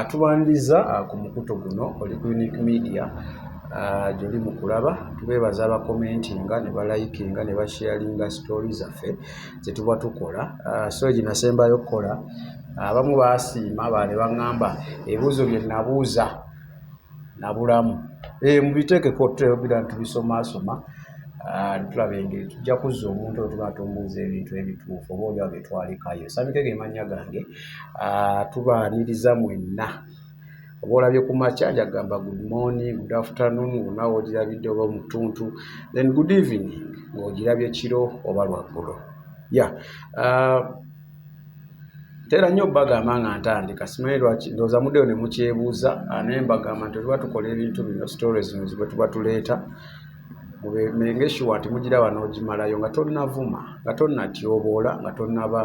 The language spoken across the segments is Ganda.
tubaniriza ku mukuto guno oli ku Unique Media gyoli mu kulaba tubeebaza abakomentinga ne balayikinga ne basharinga stories zaffe ze tuba tukola so gye nasembayo okukola abamu baasiima baale baŋŋamba ebibuuzo bye nabuuza nabulamu mubiteekeko tutera tubisomaasoma tulaba engeri tujja kuzza omuntu oyo tuba tumubuuza ebintu ebituufu oba oliawo bye twalekayo Samike ge mannya gange tubaaniriza mwenna oba olabye ku makya njagamba good morning good afternoon wonna wogirabidde oba mutuntu then good evening ng'ogirabye kiro oba lwaggulo tera nnyo bagamba nga ntandika simanyi lwaki ndowooza muddeyo ne mukyebuuza naye mbagamba nti tuba tukola ebintu bino stories zino zibwe tuba tuleeta mubemengeshuwa nti mugiraba n'ogimalayo nga tonnavuma nga tonnatyoboola nga tonnaba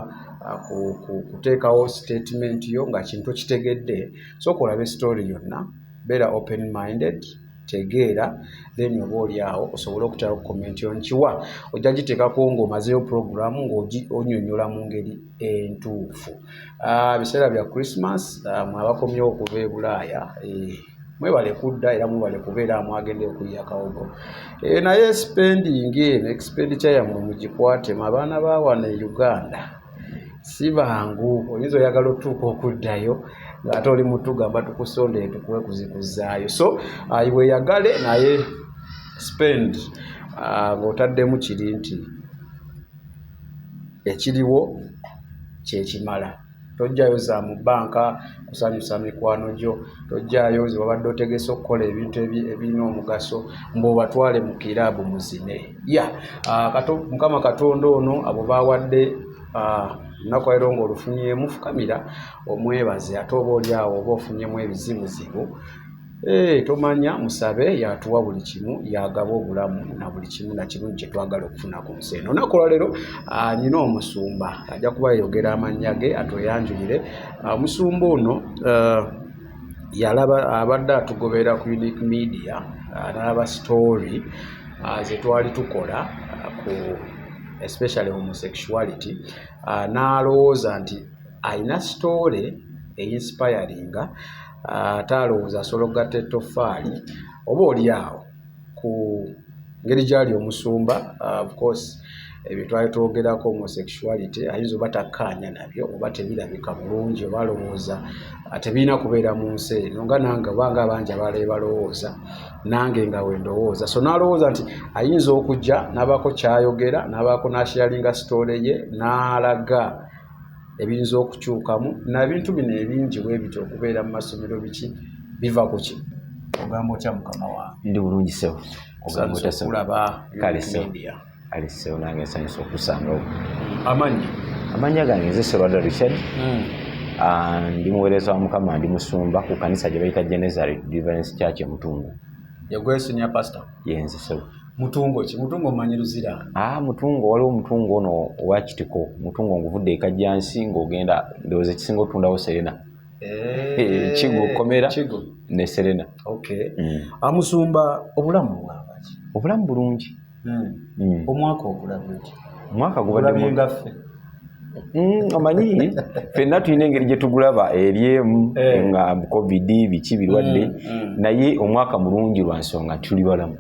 kuteekawo statement yo nga kintu kitegedde sooka olabe story yonna beera open minded tegeera then oba oliawo osobole okutera kukomenti onkiwa ojja giteekako ng'omazeyo programu ng'onyonyola mu ngeri entuufu biseera bya Christmas mwabakomyewo okuva e Bulaaya mwebale kudda era mwebale kubeera mwagende okuliya kawogo naye spending expenditure yammwe mugikwate abaana ba wano e Uganda si bangu oyinza oyagala otuuka okuddayo ng'ate oli mutugamba tukusondeye tukuwe kuzikuzaayo so weeyagale naye spend ng'otaddemu kiri nti ekiriwo kyekimala tojjayo za mu bbanka kusanyusa mikwano gyo tojjayo wabadde otegese okukola ebintu ebirina omugaso mb'obatwale mu kiraabu muzine mukama katonda ono abo bawadde lunaku ero ng'olufunyeemu fukamira omwebaze ate oba oliawo oba ofunyemu ebizibuzibu tomanya musabe yatuwa buli kimu yagaba obulamu na buli kimu na kimu kye twagala okufuna ku nsi eno olunaku olwaleero nina omusumba ajja kuba yeyogera amannya ge atoyanjulire omusumba ono abadde atugobera ku Unique Media n'alaba story ze twali tukola ku especially homosexuality n'alowooza nti ayina story einspiringa talowooza asobola okugatta ettoffaali oba oliawo ku ngeri gyali omusumba of course ebyo twali twogerako homosexuality ayinza oba takkaanya nabyo oba tebirabika bulungi oba alowooza tebirina kubeera mu nsi eno nga nange obanga abangi abalala balowooza nange nga wendowooza so n'alowooza nti ayinza okujja n'abaako kyayogera n'abaako n'asharinga story ye n'alaga ebiyinza okukyukamu na bintu bino ebingi bwe bityo okubeera mu masomero biki biva ku ki ogamba otya mukama wange ndi bulungi sewo ogamba otya kulaba media ali sewo nange nsanyusa okusangawo amanya gange nze Sserwada Richard ndi muweereza wa mukama ndi musumba ku kanisa gye bayita Genezareth Deliverance Church e Mutungo yegwe senior pastor yenze sewo Mutungo omanyi luzira Mutungo waliwo Mutungo ono owakitiko Mutungo nguvudde ekajjansi ng'ogenda ndowooza ekisinga otundawo Serena Kigo kkomera ne Serena Musumba obulamu bwabaki obulamu bulungi omwaka ogulabye ki omwaka gubadde ngaffe omanyi ffenna tulina engeri gye tugulaba eryemu nga covid biki birwadde naye omwaka mulungi lwa nsonga tuli balamu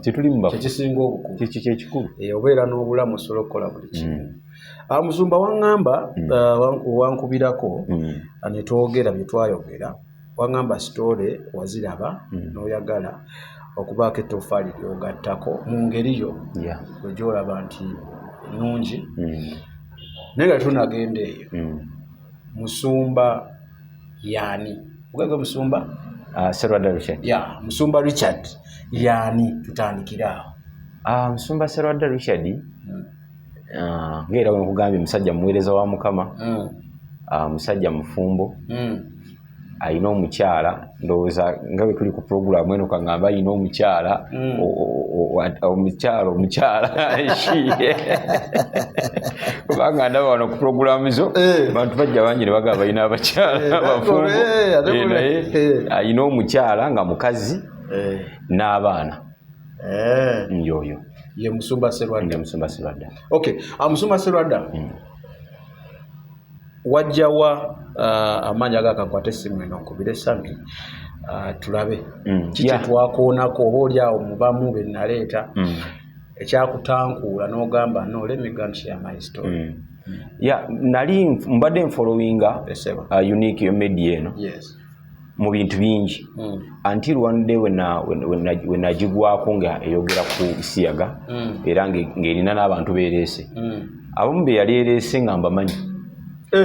tetuli mu kyekisinga obukulu kyekikulu obeera n'obulamu osobola okukola buli kimu Musumba waŋŋamba wankubirako ne twogera bye twayogera waŋŋamba story waziraba n'oyagala okubaako ettoffaali ly'ogattako mu ngeri yo gy'olaba nti nnungi naye nga tunagenda eyo Musumba yaani ogagwe Musumba Sserwada Richard Musumba Richard yaani tutandikira awo Musumba Sserwada Richard ng'era bwe nkugambye musajja muweereza wa mukama musajja mufumbo ayina omukyala ndowooza nga bwe tuli ku puroguramu eno kangamba ayina omukyala kubanga ndaba wano ku puroguramu zo bantu bajja bangi ne bagamba ayina abakyala bafumbo naye ayina omukyala nga mukazi n'abaana yoyo ye Musumba Sserwada Musumba Sserwada Musumba Sserwada wajjawa amanya agakankwate essimu eno nkubire Sami tulabe kiki twakoonako oba oli awo mubamu be naleeta ekyakutankuula n'ogamba no let me go and share my story. Nali mbadde nfollowinga unique media eno mu bintu bingi until one day when nagigwako nga eyogera ku bisiyaga era ng'erina n'abantu beereese abamu be yali ereese nga mbamanyi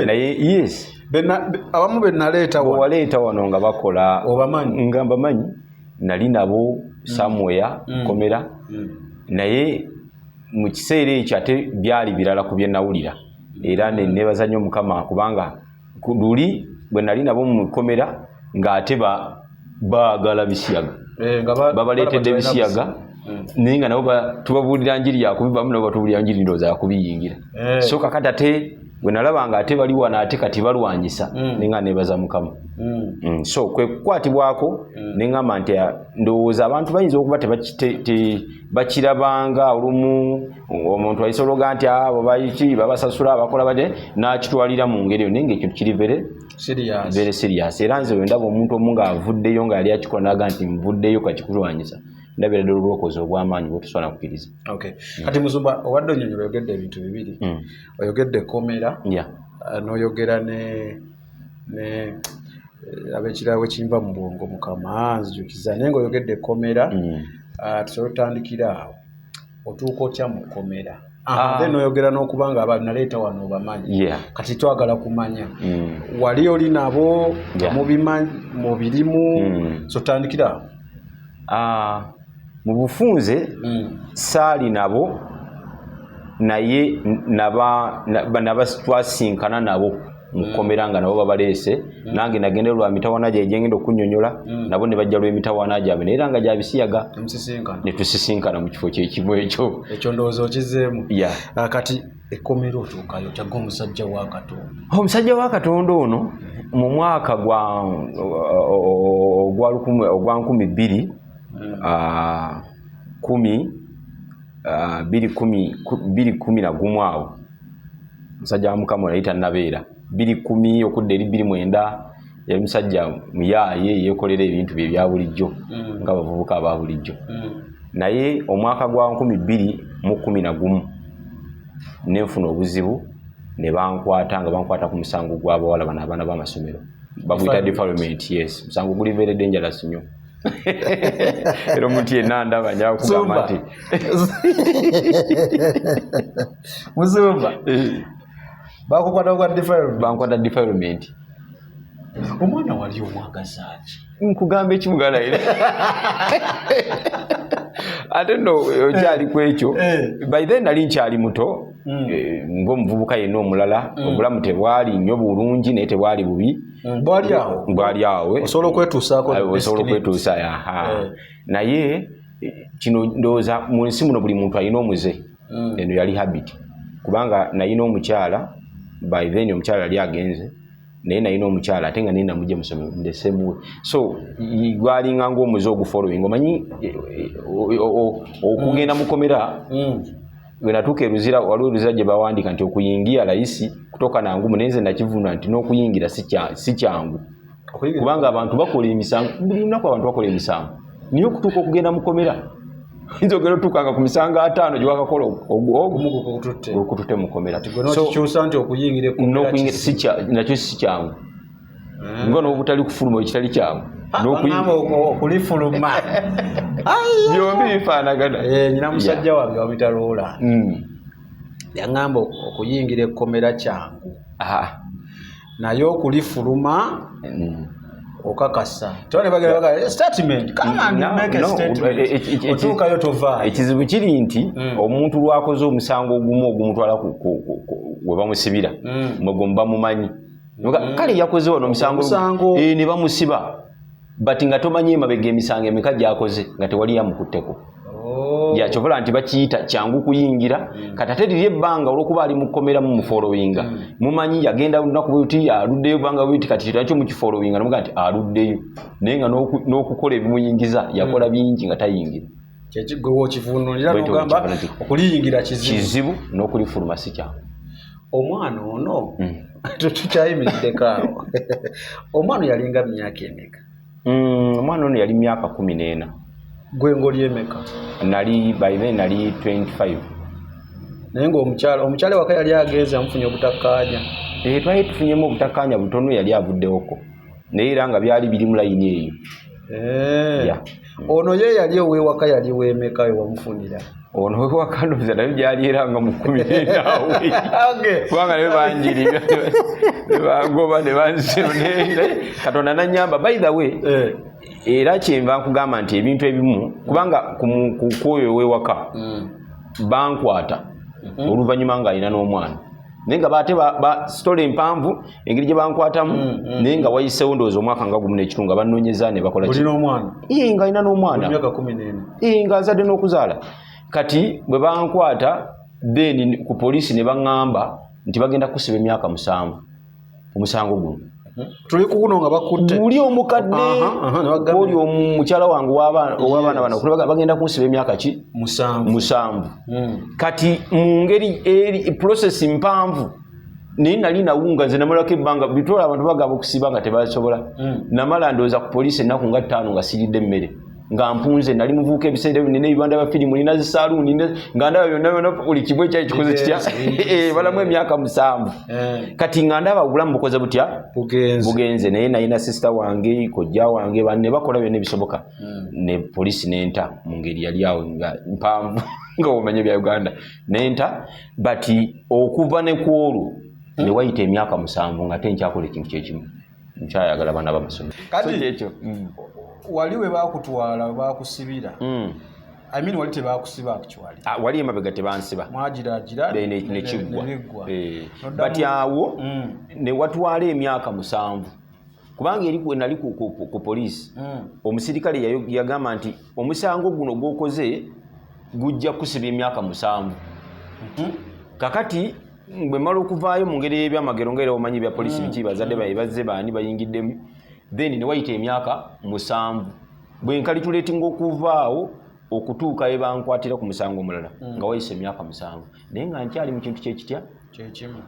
naye abamu be naleeta wano nga bakola nga mbamanyi nali nabo somewhere kkomera naye mu kiseera ekyo ate byali birala ku bye nawulira era nebaza nnyo Mukama kubanga luli bwe nali nabo mu kkomera ng'ate baagala bisiyaga babaleetedde bisiyaga naye nga nabo tubabuulira njiri yakubibamu nabo batubuulira njiri ndowooza yakubiyingira so kakati ate bwe nalaba nga ate bali wano ate kati balwanyisa naye nga nebaza Mukama so kwe kukwatibwako ne ngamba nti ndowooza abantu bayinza okuba bakirabanga olumu omuntu ayisologa nti abo bayiki babasasula abakola bade n'akitwalira mu ngeri eyo naye ng'ekyo kiri very serious era nze we ndaba omuntu omu ng'avuddeyo nga yali akikola n'aga nti nvuddeyo kakikulwanyisa ndabira ddala olwokozi obw'amaanyi bwetusobola kukkiriza. Kati Musumba owadde onnyonnyola oyogedde ebintu bibiri oyogedde kkomera n'oyogera ne ab'ekirawe kinva mu bwongo Mukama nzijukiza naye ng'oyogedde kkomera tusobola otandikira awo otuuka otya mu kkomera then oyogera n'okuba nga naleeta wano obamanyi kati twagala kumanya wali oli nabo mubirimu so tandikira mu bufunze saali nabo naye twasinkana nabo mu kkomera nga nabo babaleese nange nagenda lwa mitawaana gye ngenda okunnyonnyola nabo ne bajja lw'emitawaana gyabwe naye era nga gya bisiyaga ne tusisinkana mu kifo kyekimu ekyo ndowooza okizeemu kati ekkomera otuukayo kyagga omusajja wa Katonda omusajja wa Katonda ono mu mwaka gwa 2011 awo musajja wa Mukama yali tannabeera 2010 okudda eri 2009 yali musajja muyaaye yeekolera ebintu bye ebya bulijjo ng'abavubuka aba bulijjo naye omwaka gwa 2011 nenfuna obuzibu ne bankwata ku musango gw'abawala bano abaana b'amasomero baguyita defilement musango guli very dangerous nnyo era omuntu yenna ndaba ajja kugamba nti Musumba bankwata defilement omwana wali omwagazaaki nkugamba ekimugala era ate no okyali ku ekyo by then nali nkyali muto ng'omuvubuka yenna omulala obulamu tebwali nnyo bulungi naye tebwali bubi bwali awo osobola okwetuusa naye kino ndowooza mu nsi muno buli muntu alina omuze eno yali habit kubanga nayina omukyala by then omukyala yali agenze naye nayina omukyala ate nga naye namujja musomero ndesemuwe so gwalinga ng'omuze ogufollowing omanyi okugenda mu kkomera wenatuuka eruzira waliwo eruzira gye bawandiika nti okuyingira layisi kutoka na ngumu naye nze nakivuna nti n'okuyingira si kyangu kubanga abantu bakola emisango buli lunaku abantu bakola emisango niye okutuuka okugenda mu kkomera nze ogenda otuukanga ku misango 5 gye wakakola okututte mu kkomera nakyo si kyangu nga n'obutali kufuluma ekitali kyangu okulifuluma byombi bifaanagana nyina musajja wange wamuyita Roland yaŋŋamba okuyingira ekkomera kyangu naye okulifuluma okakasa otuukayo tovaayo ekizibu kiri nti omuntu lwakoze omusango ogumu ogumutwala we bamusibira mwegwo mubamumanyi kale yakoze wano omusango ne bamusiba but nga tomanyi emabega emisango emeka gyakoze nga tewali yamukutteko yakyobola nti bakiyita kyangu kuyingira kati ate liri ebbanga olwokuba ali mu kkomera mu mufollowinga mumanyi yagenda lunaku bweti aluddeyo banga bweti kati nakyo mukifollowinga nomuga nti aluddeyo naye nga n'okukola ebimuyingiza yakola bingi nga tayingira kyekigwewo okivunulira n'ogamba okuliyingira kizibu n'okulifuluma si kyangu omwana ono tukyayimiriddeko awo omwana yalinga myaka emeka? Omwana ono yali myaka 14. Gwe ng'oli emeka? By then nali 25. Naye ng'omukyala waka yali agenze amufunye obutakkaanya? Twali tufunyemu obutakkaanya butono, yali avuddewoko naye era nga byali biri mu layini eyo. Ono ye yali ow'ewaka yali w'emeka wewamufunira? Ono ow'ewaka ndowooza naye gyali era nga mu 14 awo kubanga ne banjiri ne bangoba ne banziro Katonda nannyamba. By the way, era kyenva nkugamba nti ebintu ebimu kubanga kwoyo ow'ewaka bankwata oluvannyuma ng'alina n'omwana naye nga baate story mpanvu engeri gye bankwatamu naye nga wayiseewo ndowooza omwaka nga gumu n'ekitundu nga bannoonyeza ne bakola ki? Olina omwana? Ng'alina n'omwana myaka 14 ng'azadde n'okuzaala. Kati bwe bankwata then ku poliisi ne baŋŋamba nti bagenda kusiba emyaka 7 ku musango guno. Tuli ku guno nga bakutte uli omukadde oli omukyala wange ow'abaana bano bagenda kunsiba emyaka ki? 7. Kati mu ngeri eri process mpanvu naye nali nawunga nze namalako ebbanga bitoola abantu bagamba okusiba nga tebasobola. Namala ndowooza ku poliisi ennaku nga 5 nga siridde emmere nga mpunze nali muvuuka ebiseera binene ebibanda bya firimu nina zisaaluuni nga ndaba byonna buli kimu ekyali kikoze kitya balamu emyaka 7. Kati nga ndaba obulamu bukoze butya bugenze naye nalina sisita wange kojja wange ne bakola byonna ebisoboka ne poliisi nenta mu ngeri yali awo nga mpanvu nga omanye bya Uganda nenta but okuva ne kwolwo ne wayita emyaka 7 nga tenkyakola ekintu kyekimu nkyayagala baana b'amasomero. Kati ekyo wali we bakutwala we bakusibira wali tebakusiba actually? Wali emabega tebansiba mwagiragira nekiggwa but awo ne watwala emyaka 7 kubanga eri nali ku poliisi omusirikale yagamba nti omusango guno gwokoze gujja kusiba emyaka 7. Kakati bwe mala okuvaayo mu ngeri y'ebyamagero ng'era omanyi bya poliisi biki bazadde bazze baani bayingiddemu then ne wayita emyaka 7 bwe nkalitulatinga okuvaawo okutuuka we bankwatira ku musango omulala nga wayise emyaka 7 naye nga nkyali mu kintu kyekitya kyekimu.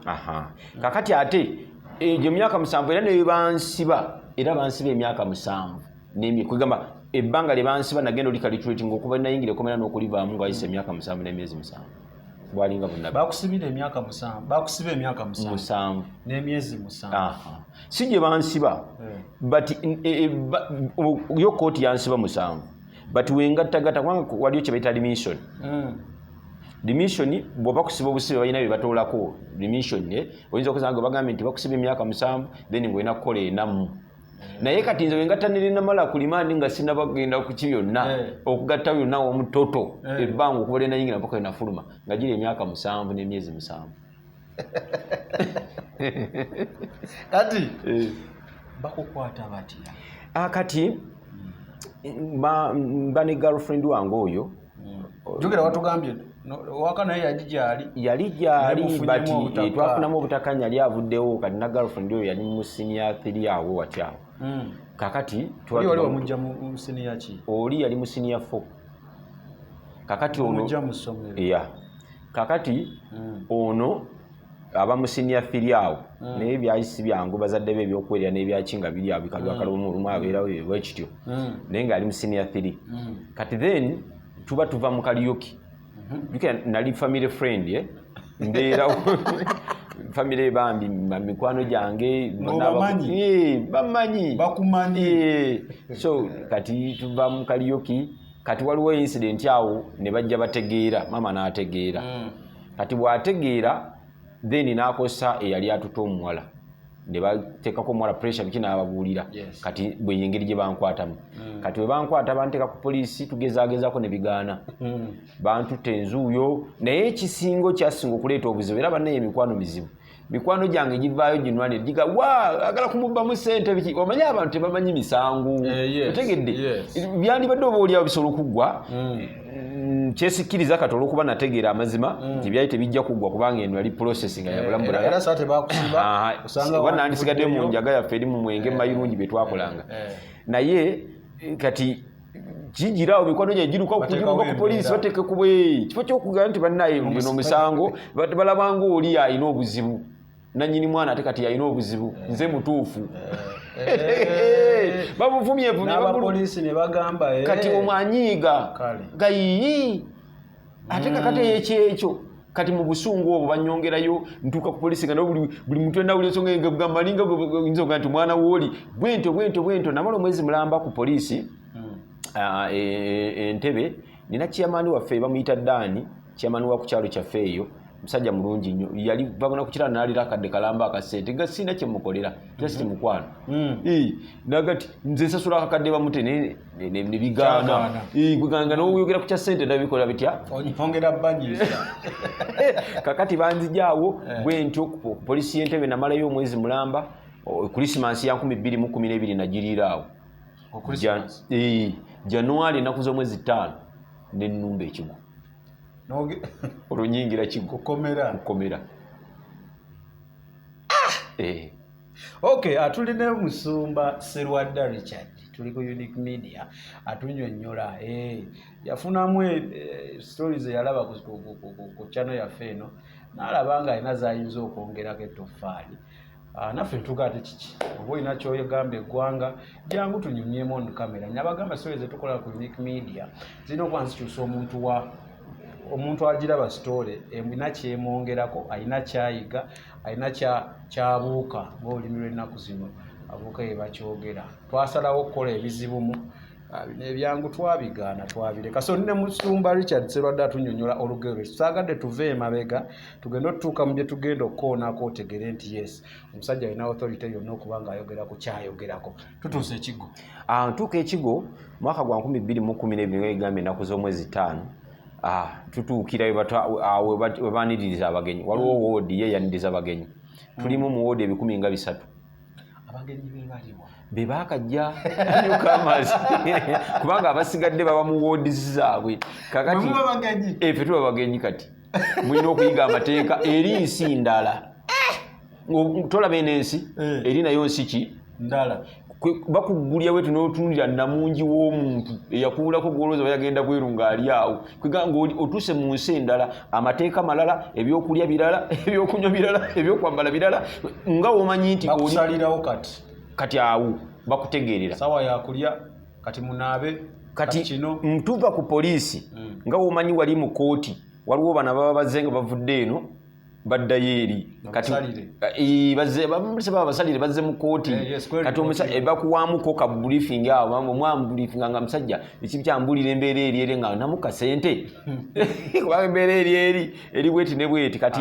Kakati ate egyo emyaka 7 era ne bansiba emyaka 7 kwegamba ebbanga lye bansiba nagenda olikalitulatinga okuva nayingira ekomera n'okulivaamu nga wayise emyaka 7 n'emyezi 7 bwalinga bunnabi. Bakusibira emyaka 7 bakusiba emyaka 7 n'emyezi 7. Si gye bansiba but yo kooti yansiba 7 but wengattagatta kubanga waliyo kye bayita dimission. Dimission bw'oba kusiba obusibe balina bye batoolako dimission oyinza okusanga bagambye nti bakusiba emyaka 7 then ng'olina kukola enamu naye kati nze wengattanire namala ku limaandi nga sinabagenda ku ki byonna okugatta byonna omutoto ebbanga okuba lenayingira mpaka enafuluma nga gira emyaka 7 n'emyezi 7. Kati bakukwata batya? Kati ba ne girlfriend wange oyo jogera watugambye waka naye yali gyali but twafunamu obutakanya yali avuddewo kati na girlfriend oyo yali mu senior 3 awo watyawo. Kakati wali wamujja mu senior ki? Oli yali mu senior 4. Kakati ono mujja mu ssomero. Kakati ono aba mu senior 3 awo naye byayisi byangu bazadde be ebyokwerya n'ebyakinga biri abikalwa kalumumu abeerawo bwekityo naye nga ali mu senior 3. Kati then tuva mu karaoke nali family friend mbeera family bambi mikwano gyange bakumanyi so kati tuva mu karaoke kati waliwo incident awo ne bajja bategeera mama n'ategeera kati bw'ategeera then n'akosa eyali atuta omuwala ne bateekako omuwala pressure biki n'ababuulira kati bwe engeri gye bankwatamu kati bwe bankwata banteeka ku poliisi tugezaagezaako ne bigaana bantuta enzuuyo naye ekisingo kyasinga okuleeta obuzibu era bannaye emikwano mizibu mikwano gyange givaayo ginwane giga agala kumubbamu ssente biki omanyi abantu tebamanyi misango otegedde byandibadde oba oliawo bisobola okuggwa kyesikiriza kati olw'okuba nategeera amazima nti byali tebijja kuggwa kubanga eno yali processing ya bulamu bulala era saa tebakusiba osanga wanandisigadde mu njaga yaffe eri mu mwenge mayirungi bye twakolanga naye kati kijirawo mikwano gye giruka okugiruka ku poliisi bateeke kubwe kifo ky'okugamba nti bannaye bino omusango balabanga oli alina obuzibu nannyini mwana ate kati alina obuzibu nze mutuufu n'abapoliisi ne bagamba kati omwanyiiga gayiyi ate kakate yekyekyo kati mu busungu obwo banyongerayo ntuuka ku polisi nga buli muntu endawuli ensonga engagamba linga nzoga nti mwana wooli bwento namala omwezi mulamba ku polisi Entebbe nina chairman waffe bamuyita Dani chairman wa ku kyalo kyaffe eyo musajja mulungi nnyo yali bagona ku kirana nalira akadde kalamba akasente nga sina kye mukolera just mukwano nagati nze sasula akadde bamute ne bigana kuganga no yogera ku kya sente ndabikola bitya onyongera banyi kakati banzijaawo bwentyo ku polisi y'Entebbe namalayo omwezi mulamba Christmas ya 2012 najirirawo January nakuzo mwezi 5 n'ennumba ekigo olunyingira kigo kukomera Okay, atulina Musumba Sserwada Richard tuli ku Unique Media atunnyonnyola yafunamu stories yalaba ku channel yaffe eno n'alaba nga alina zayinza okwongerako ettoffaali naffe tugate kiki oba olina kyoyegamba eggwanga jangu tunyumyemu on camera nyabagamba stories zetukola ku Unique Media zirina okuba nzikyusa omuntu agiraba story emina kyemwongerako alina kyayiga alina kyabuuka ng'olulimi lw'ennaku zino abuuka ye bakyogera twasalawo okukola ebizibumu ebyangu twabigaana twabireka so nne Musumba Richard Sserwada atunnyonnyola olugero lwe tusaagadde tuve emabega tugenda otutuuka mu bye tugenda okukoonako otegere nti yes omusajja alina authority yonna okuba ng'ayogera ku kyayogerako tutuusa ekigo ntuuka ekigo mwaka gwa 2012 egambye ennaku z'omwezi 5 tutuukira we baaniririza abagenyi waliwo woodi ye yaniriza abagenyi tulimu mu woodi 103 abagenyi bebaliwa bebakajja newcomers kubanga abasigadde baba mu woodi zaabwe kakati ffe tuba bagenyi kati mulina okuyiga amateeka eri nsi ndala tolaba enensi eri nayo nsi ki ndala bakugulya wetu n'otunulira namungi w'omuntu eyakuulako gwolooza bayagenda bweru ng'ali awo kweganga otuuse mu nsi endala amateeka malala ebyokulya birala ebyokunywa birala ebyokwambala birala nga womanyi nti bakusalirawo kati awo bakutegeerera sawa yakulya kati munaabe kati kino ntuva ku poliisi nga womanyi wali mu kooti waliwo bana baba bazze nga bavudde eno baddayo eri kati basalire bazze mu kooti kati omusajja bakuwaamuko ka briefing awo mwamubriefing nga musajja ekibi kyambulira embeera eri nga namu kasente kubanga embeera eri bweti ne bweti kati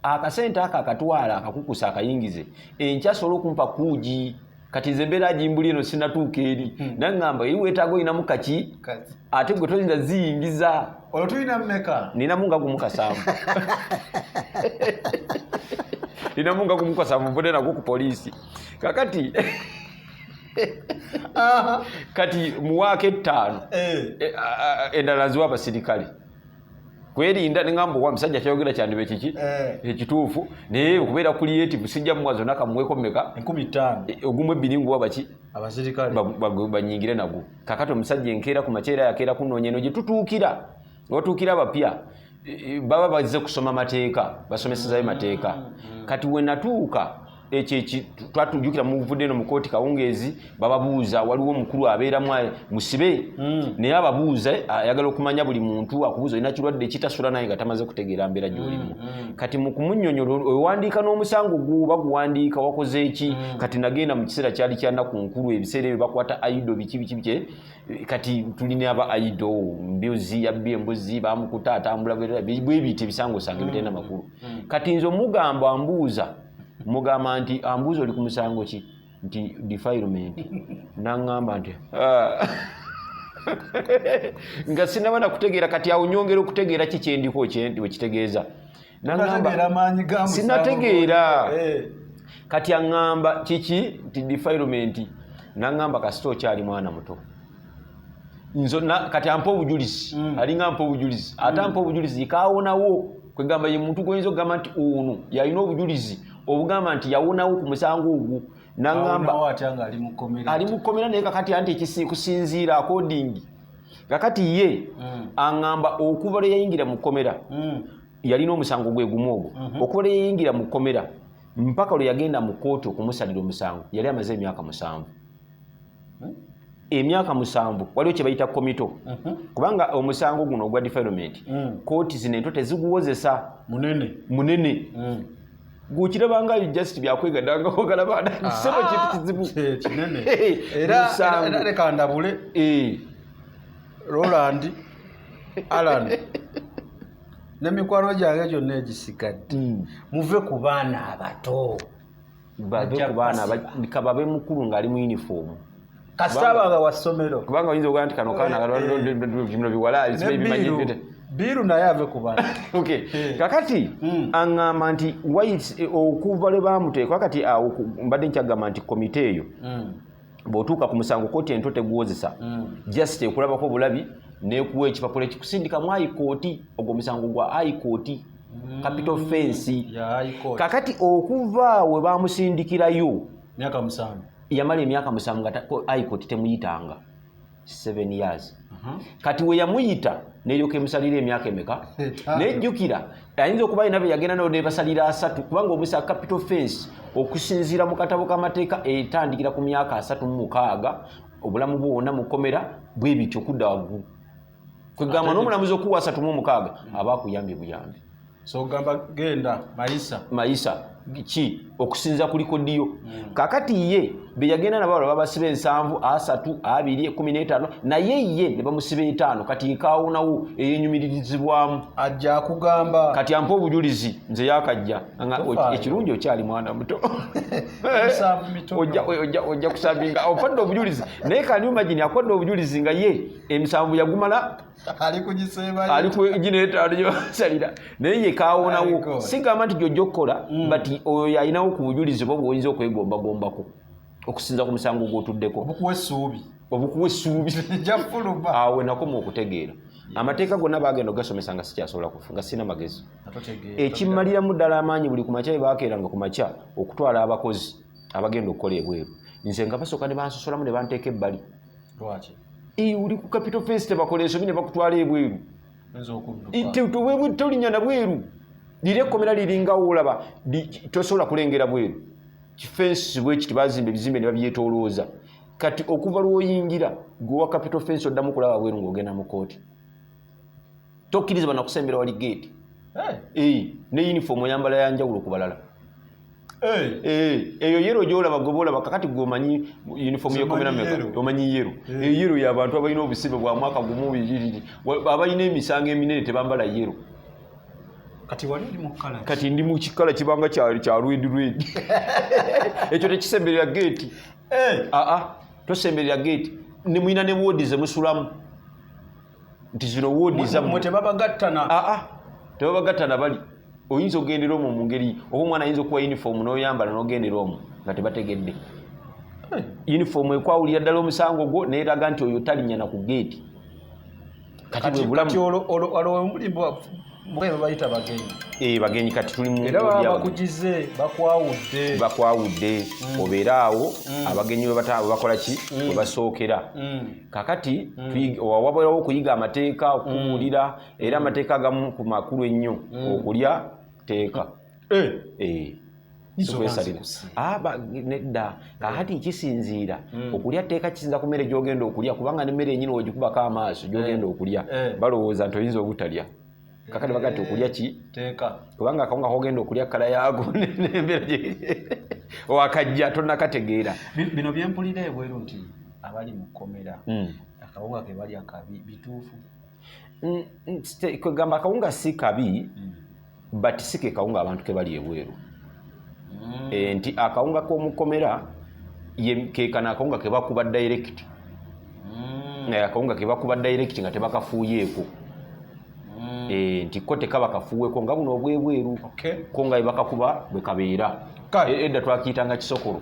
akasente aka akatwala akakukusa akayingize enkya asobola okumpa kuugi kati nze embeera agimbuli eno sinatuuka eri nangamba eri weetaaga olinamu kaki ate gwe tolinda ziyingiza olwo tulina mmeka ninamu nga gumukasamu ninamu nga gumukasamu mbone nagwo ku poliisi kakati kati muwaako 5 endala ziwa abasirikale kwerinda ningamba wa musajja kyayogera kyandibe kiki ekituufu naye okubeera creative sijja muwazo nakamuweko mmeka 15 ogumwe biringu wabaki abasirikale banyingire nagwo kakati omusajja enkeera ku makyera yakeera kunoonya eno gye tutuukira watuukira abapya baba bazze kusoma mateeka basomesezayo mateeka kati we natuuka ekyo twatujjukira mu buvudde eno mu kooti kawungeezi bababuuza waliwo omukulu abeeramu musibe naye ababuuza ayagala okumanya buli muntu akubuuza olina kirwadde ekitasula naye nga tamaze kutegeera mbeera gy'olimu kati mu kumunnyonnyola owandiika n'omusango gwo baguwandiika wakoze eki kati nagenda mu kiseera kyali kya nnaku nkulu ebiseera ebyo bakwata aido biki kati tulina aba aido mbuzi yabbye embuzi bamukuta atambula bwebiyita ebisango sange bitalina makulu kati nze omugamba ambuuza mugamba nti ambuuza oli ku musango ki nti defilement nangamba nti nga sinabana kutegeera kati awo nyongera okutegeera ki kyendiko wekitegeeza nangamba sinategeera kati aŋŋamba kiki nti defilement nangamba kasita okyali mwana muto kati ampa obujulizi alinga ampa obujulizi ate ampa obujulizi ikaawonawo kwegamba ye muntu gwoyinza okugamba nti ono yalina obujulizi obugamba nti yawonawo ku musango ogwo nangamba ali mu kkomera naye kakati anti kusinziira according kakati ye aŋŋamba okuva lwe yayingira mu kkomera yalina omusango gwe gumu ogwo okuva lwe yayingira mu kkomera mpaka lwe yagenda mu kooti okumusalira omusango yali amaze emyaka 7 emyaka 7 waliwo kye bayita komito kubanga omusango guno ogwa defilement kooti zino ento teziguwozesa munene gukiraba nga just byakwegadangako galaba kisebo kitu kizibu kinene era leka ndabule Roland Alan n'emikwano gyange gyonna egisigadde muve ku baana abato bave ku baana kababe mukulu ng'ali mu uniform kasitaba wa ssomero kubanga oyinza okuga nti kano kaana bino biwala bimanyi biru naye ave ku baana okay kakati aŋŋamba nti okuva lwe bamuteeka kakati mbadde nkyagamba nti komite eyo bw'otuuka ku musango kooti ento teguwozesa just ekulabako obulabi n'ekuwa ekipapula ekikusindika mu high court ogwo musango gwa high court capital offense kakati okuva we bamusindikirayo myaka 7 yamala emyaka 7 nga high court temuyitanga 7 years kati we yamuyita neryoka emusalira emyaka emeka nejjukira ayinza okuba alina be yagenda nayo nebasalira 3 kubanga omusa capital offense okusinziira mu katabo k'amateeka etandikira ku myaka 36 obulamu bwonna mu kkomera bwe bityo kudda waggulu kwegamba n'omulamuzi okuwa 36 aba akuyambye buyambi so gamba genda mayisa ki okusinza kuli kodiyo kakati ye be yagenda nabo babasibe 7 3 2 15 naye ye ne bamusibe 5 kati kawunawo eyenyumirizibwamu ajja kugamba kati ampa obujulizi nze yakajja ekirungi okyali mwana muto ojja kusabinga opadde obujulizi naye kani imagine akodde obujulizi nga ye emisanvu yagumala ali kugiseeba ali kugineeta salira naye ye kawunawo sigamba nti jojja okukola but oyo ayinawo ku bujulizi bwo bw'oyinza okwegombagombako okusinza ku musango gw'otuddeko obukuwa essuubi awe nakoma okutegeera amateeka gonna bagenda ogasomesa nga sikyasobola kufunga sina magezi ekimmaliramu ddala amaanyi buli ku makya bwe baakeeranga ku makya okutwala abakozi abagenda okukola ebweru nze nga basooka ne bansosolamu ne banteeka ebbali uli ku capital offense tebakola ensobi ne bakutwala ebweru tolinya na bweru liri ekkomera liringawo olaba tosobola kulengera bweru kifensi bwekiti bazimba ebizimbe ne babyetolooza kati okuva lw'oyingira gwewa capital offense oddamu kulaba bweru ng'ogenda mu kooti tokkiriza banakusembera wali geeti ne uniform oyambala yanjawulo ku balala eyo yero gyolaba gwe boolaba kakati gweomanyi uniform y'ekkomera meka omanyi yero yero y'abantu abalina obusibe bwa mwaka gumu bibiri abalina emisango eminene tebambala yero kati ndi mu kikala kibanga kya rwedi ekyo tekisemberera geeti tosemberera geeti ne mwina ne woodi ze musulamu nti zino woodi zammwe tebabagattana bali oyinza ogendera omwo mu ngeri oba omwana ayinza okuwa uniform n'oyambala n'ogendera omwo nga tebategedde uniform ekwawulira ddala omusango gwo neeraga nti oyo talinnya na ku geeti kati omulimbo bayita bagenyi kati tulimu era bakugize bakwawudde obeera awo abagenyi bakola ki we basookera kakati wabulawo okuyiga amateeka okuwulira era amateeka agamu ku makulu ennyo okulya teeka nedda kakati kisinziira okulya teeka kisinza ku mmere gy'ogenda okulya kubanga n'emmere enyini wegikubako amaaso gy'ogenda okulya balowooza nti oyinza obutalya kakati bagati okulya ki teeka kubanga akawunga kogenda okulya kala yaago n'embeera wakajja tonnakategeera bino byempulira ebweru nti abali mu kkomera akawunga ke balya kabi bituufu kwegamba akawunga si kabi but si ke kawunga abantu ke bali ebweru nti akawunga k'omu kkomera kekana akawunga ke bakuba direct akawunga ke bakuba direct nga tebakafuuyeeko nti ko tekaba kafuuweko nga buno obwebweru ko nga bakakuba bwe kabeera edda twakiyitanga kisokolo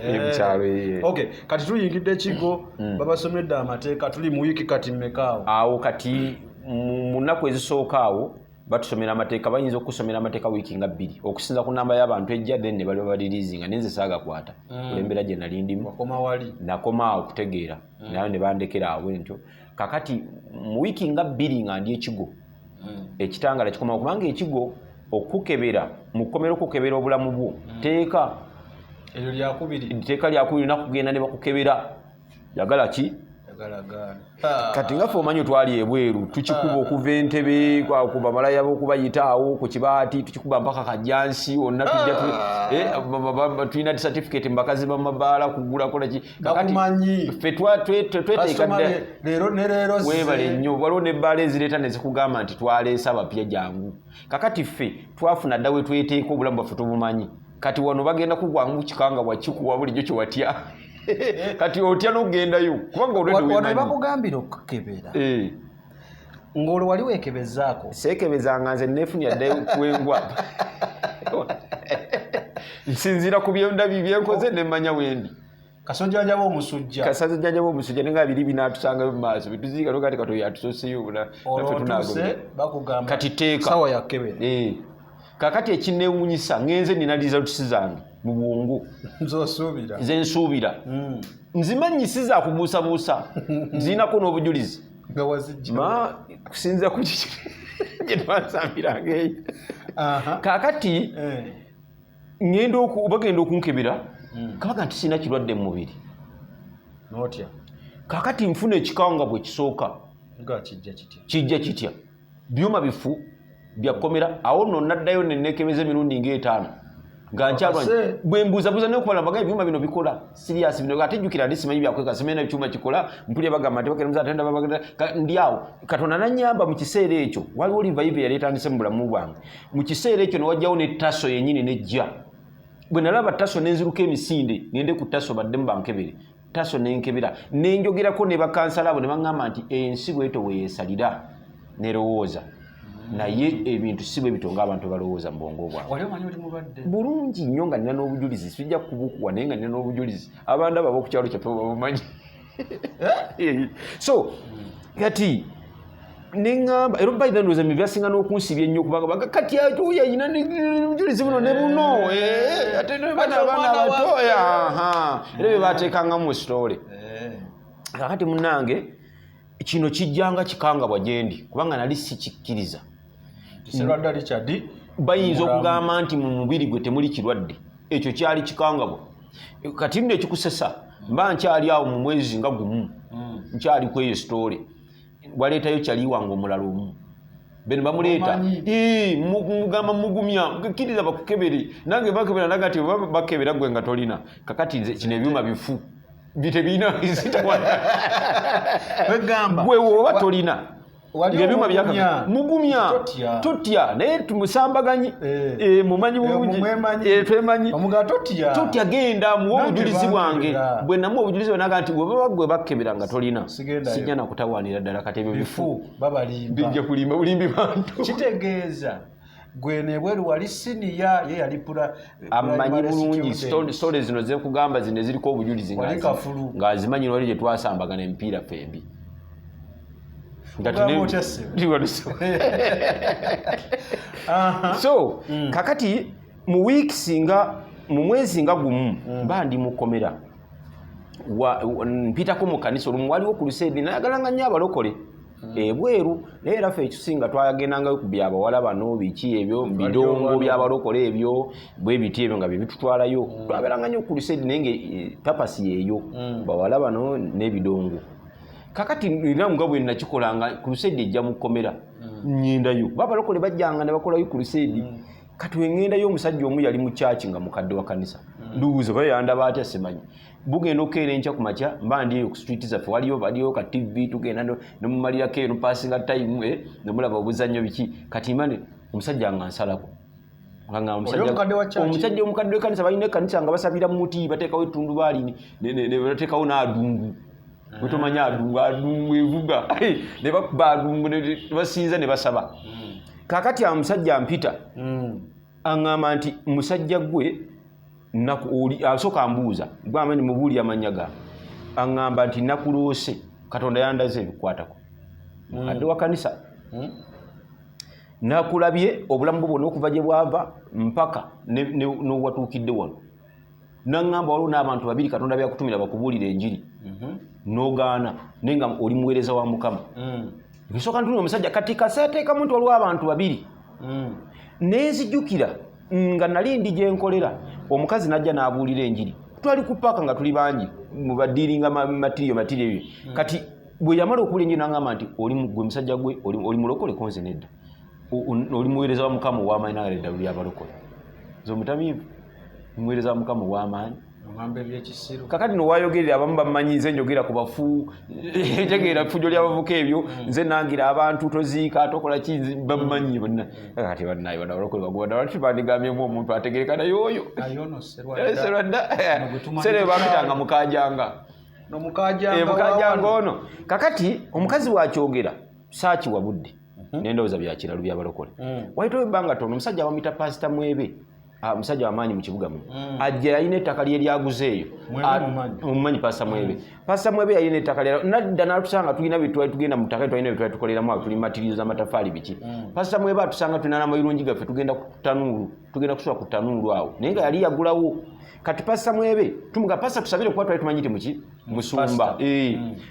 mukyalo kati tuyingidde ekigo babasomedde amateeka tuli mu wiiki kati mmekaawo awo kati mu nnaku ezisooka awo batusomera amateeka bayinza okusomera amateeka wiiki nga 2 okusinza ku namba y'abantu ejja then ne bali baliriizinga nenze saagakwata kulembera gye nali ndimu nakomaawo okutegeera nayo ne bandekera awo entyo kakati mu wiiki nga 2 nga ndi ekigo ekitangala kikomawo kubanga ekigo okukebera mu kkomera okukebera obulamu bwo teeka eryo lyakubiri teeka lyakubiri nakugenda ne bakukebera yagala ki kati nga ffe omanyi twali ebweru tukikuba okuva Entebbe kuba malaya b'okubayitaawo ku kibaati tukikuba mpaka Kajjansi onna tujja tulina certificate mbakazi bamabaala kugulakola ki kakati ffe tweteeka weebale nnyo waliwo n'ebbaala ezireeta ne zikugamba nti twaleesa abapya jangu kakati ffe twafuna dda we tweteeka obulamu bwaffe tubumanyi kati wano bagenda kugwangu kikanga bwakikuwa bulijjo kyewatya kati otya n'ogendayo kubanga olwedde bakugambira okukebera ng'olwo wali weekebezaako seekebezanga nze neefunira ddayo kwengwa nsinziira ku byondabi byenkoze nemmanya wendi kasojjanja b'omusujja nenga 2 binatusangayo mu maaso bituziika lokati katoyo atusoseyo naffe tunagobera kati teeka sawa yakebera kakati ekinneewuunyisa ngenze ninaliza lutusi zange mu bwongo nze nsuubira nzimanyi si za kubuusabuusa nzirinako n'obujulizi kusinza ku gye twansambiranga eyo kakati bagenda okunkebera kabaga nti sirina kirwadde mu mubiri kakati nfuna ekikanga bwe kisooka kijja kitya byuma bifu bya kkomera awo nno naddayo nenekebeza emirundi nga 5 nga nkyalwa bwe mbuuzabuuza n'okubala mbaga ebyuma bino bikola siriasi bino ate jjukira ndi simanyi byakweka simena ekyuma kikola mpulira bagamba nti bakera muzatenda ndi awo Katonda nanyamba mu kiseera ekyo waliwo livayive yali etandise mu bulamu bwange mu kiseera ekyo ne wajjawo n'ettaso yennyini nejja bwe nalaba ttaso nenziruka emisinde ngende ku ttaso baddemu bankebere ttaso nenkebera nenjogerako ne bakansala abo ne baŋŋamba nti ensi bweto weyeesalira nerowooza naye ebintu si bwe bitonga abantu balowooza mu bwongo bwabwe bulungi nnyo nga nina n'obujulizi sijja kubukuwa naye nga nina n'obujulizi abantu abo ab'okukyalo kyaffe babumanyi so kati neŋŋamba era by then ozami byasinga n'okunsibya ennyo kubanga kati oyo ayina obujulizi buno ne buno ate abaana batoya era bye baateekangamu mu sitole kakati munnange kino kijjanga kikangabwa gye ndi kubanga nali sikikkiriza Sserwada Richard bayinza okugamba nti mu mubiri gwe temuli kirwadde ekyo kyali kikangabwa kati nno ekikusesa mba nkyali awo mu mwezi nga gumu nkyali kweyo sitole waleetayo kyali wange omulala omu beno bamuleeta mugamba mugumya kkiriza bakukebere nange bakebera naga ti bakebera gwe nga tolina kakati kino ebyuma bifu bitebina gwe woba tolina ebyuma mugumya tutya naye tumusambaganye mumanyi bulungi twemanyi tutya genda muwa obujulizi bwange bwe namuwa obujulizi bwe naga nti bwebaba gwe bakkebera nga tolina sijja nakutawaanira ddala kati ebyo bifu bijja kulimba bulimbi bantu kitegeeza gwe nebweru wali siniya ye yali amanyi bulungi sitole zino zekugamba zino eziriko obujulizi ng'azimanyi lwali gye twasambagana emipiira fembi so kakati mu weeks nga mu mwezi nga gumu mba ndi mu kkomera mpitako mu kanisa olumu waliwo ku lusedi nayagalanga nnyo abalokole ebweru naye era ffe ekisinga twagendangayo ku byabawala bano biki ebyo bidongo byabalokole ebyo bwe biti ebyo nga bye bitutwalayo twabeeranga nnyo ku lusedi naye nga papasi yeeyo bawala bano n'ebidongo kakati nina nga bwe nakikolanga crusade ejja mu kkomera ngendayo babalokole bajjanga ne bakolayo crusade kati wengendayo omusajja omu yali mu chaachi nga mukadde wa kanisa nduuza bayandaba atya simanyi bugenda okeera enkya ku makya mba ndi eyo ku street zaffe waliyo ka TV tugenda ne mumalirako eno passinga time ne mulaba obuzannyo biki kati mane omusajja nga nsalako omusajja omukadde w'ekkanisa balina ekkanisa nga basabira muti bateekawo ettundubaali ne bateekawo n'adungu wetomanya adungu evuga ne bakuba adungu ne basinza ne basaba kakati omusajja ampita aŋŋamba nti musajja gwe asooka ambuuza gwama ni mubuulira amannya ga aŋŋamba nti nakuloose Katonda yandaze ebikwatako mukadde wa kanisa nakulabye obulamu bwo bwonna okuva gye bwava mpaka n'owatuukidde wano naŋŋamba waliwo n'abantu babiri Katonda byakutumira bakubuulira enjiri n'ogaana naye nga oli muweereza wa Mukama nsooka ntunula omusajja kati kaseeteekamu nti waliwo abantu babiri neenzijjukira nga nali ndi gye nkolera omukazi najja n'abuulira enjiri twali ku paaka nga tuli bangi mu badiiringa matiriyo ebyo kati bwe yamala okuwulira enjiri n'aŋŋamba nti gwe musajja gwe oli mulokole konze nedda oli muweereza wa Mukama ow'amaanyi naga eddalu ly'abalokole nze omutamiivu muweereza wa Mukama ow'amaanyi kakati nowayogerera abamu bamanyi nze njogera ku bafu tegeera fujjo ly'abavuka ebyo nze nangira abantu toziika tokola ki bamanyi bonna kati bannaye abalokole bagoba bandigambyemu omuntu ategerekana yoyo Sserwadda sere bampitanga mukajanga ono kakati omukazi wakyogera saakiwa budde n'endowooza bya kiralu by'abalokole wayitawo ebbanga tono omusajja bamuyita pasita Mwebe omusajja w'amaanyi mu kibuga muno ajja yalina ettaka lye lyaguzeeyo omumanyi pasita Mwebe yalina ettaka nadda n'atusanga tulina bye twali tugenda mu ttaka twalina bye twali tukoleramu awo tuli matirizo z'amataffaali biki pasita Mwebe atusanga tulina n'amayirungi gaffe tugenda kusula ku tanuulu awo naye nga yali yagulawo kati pasita Mwebe tumuga pasita tusabire kuba twali tumanyite muki Musumba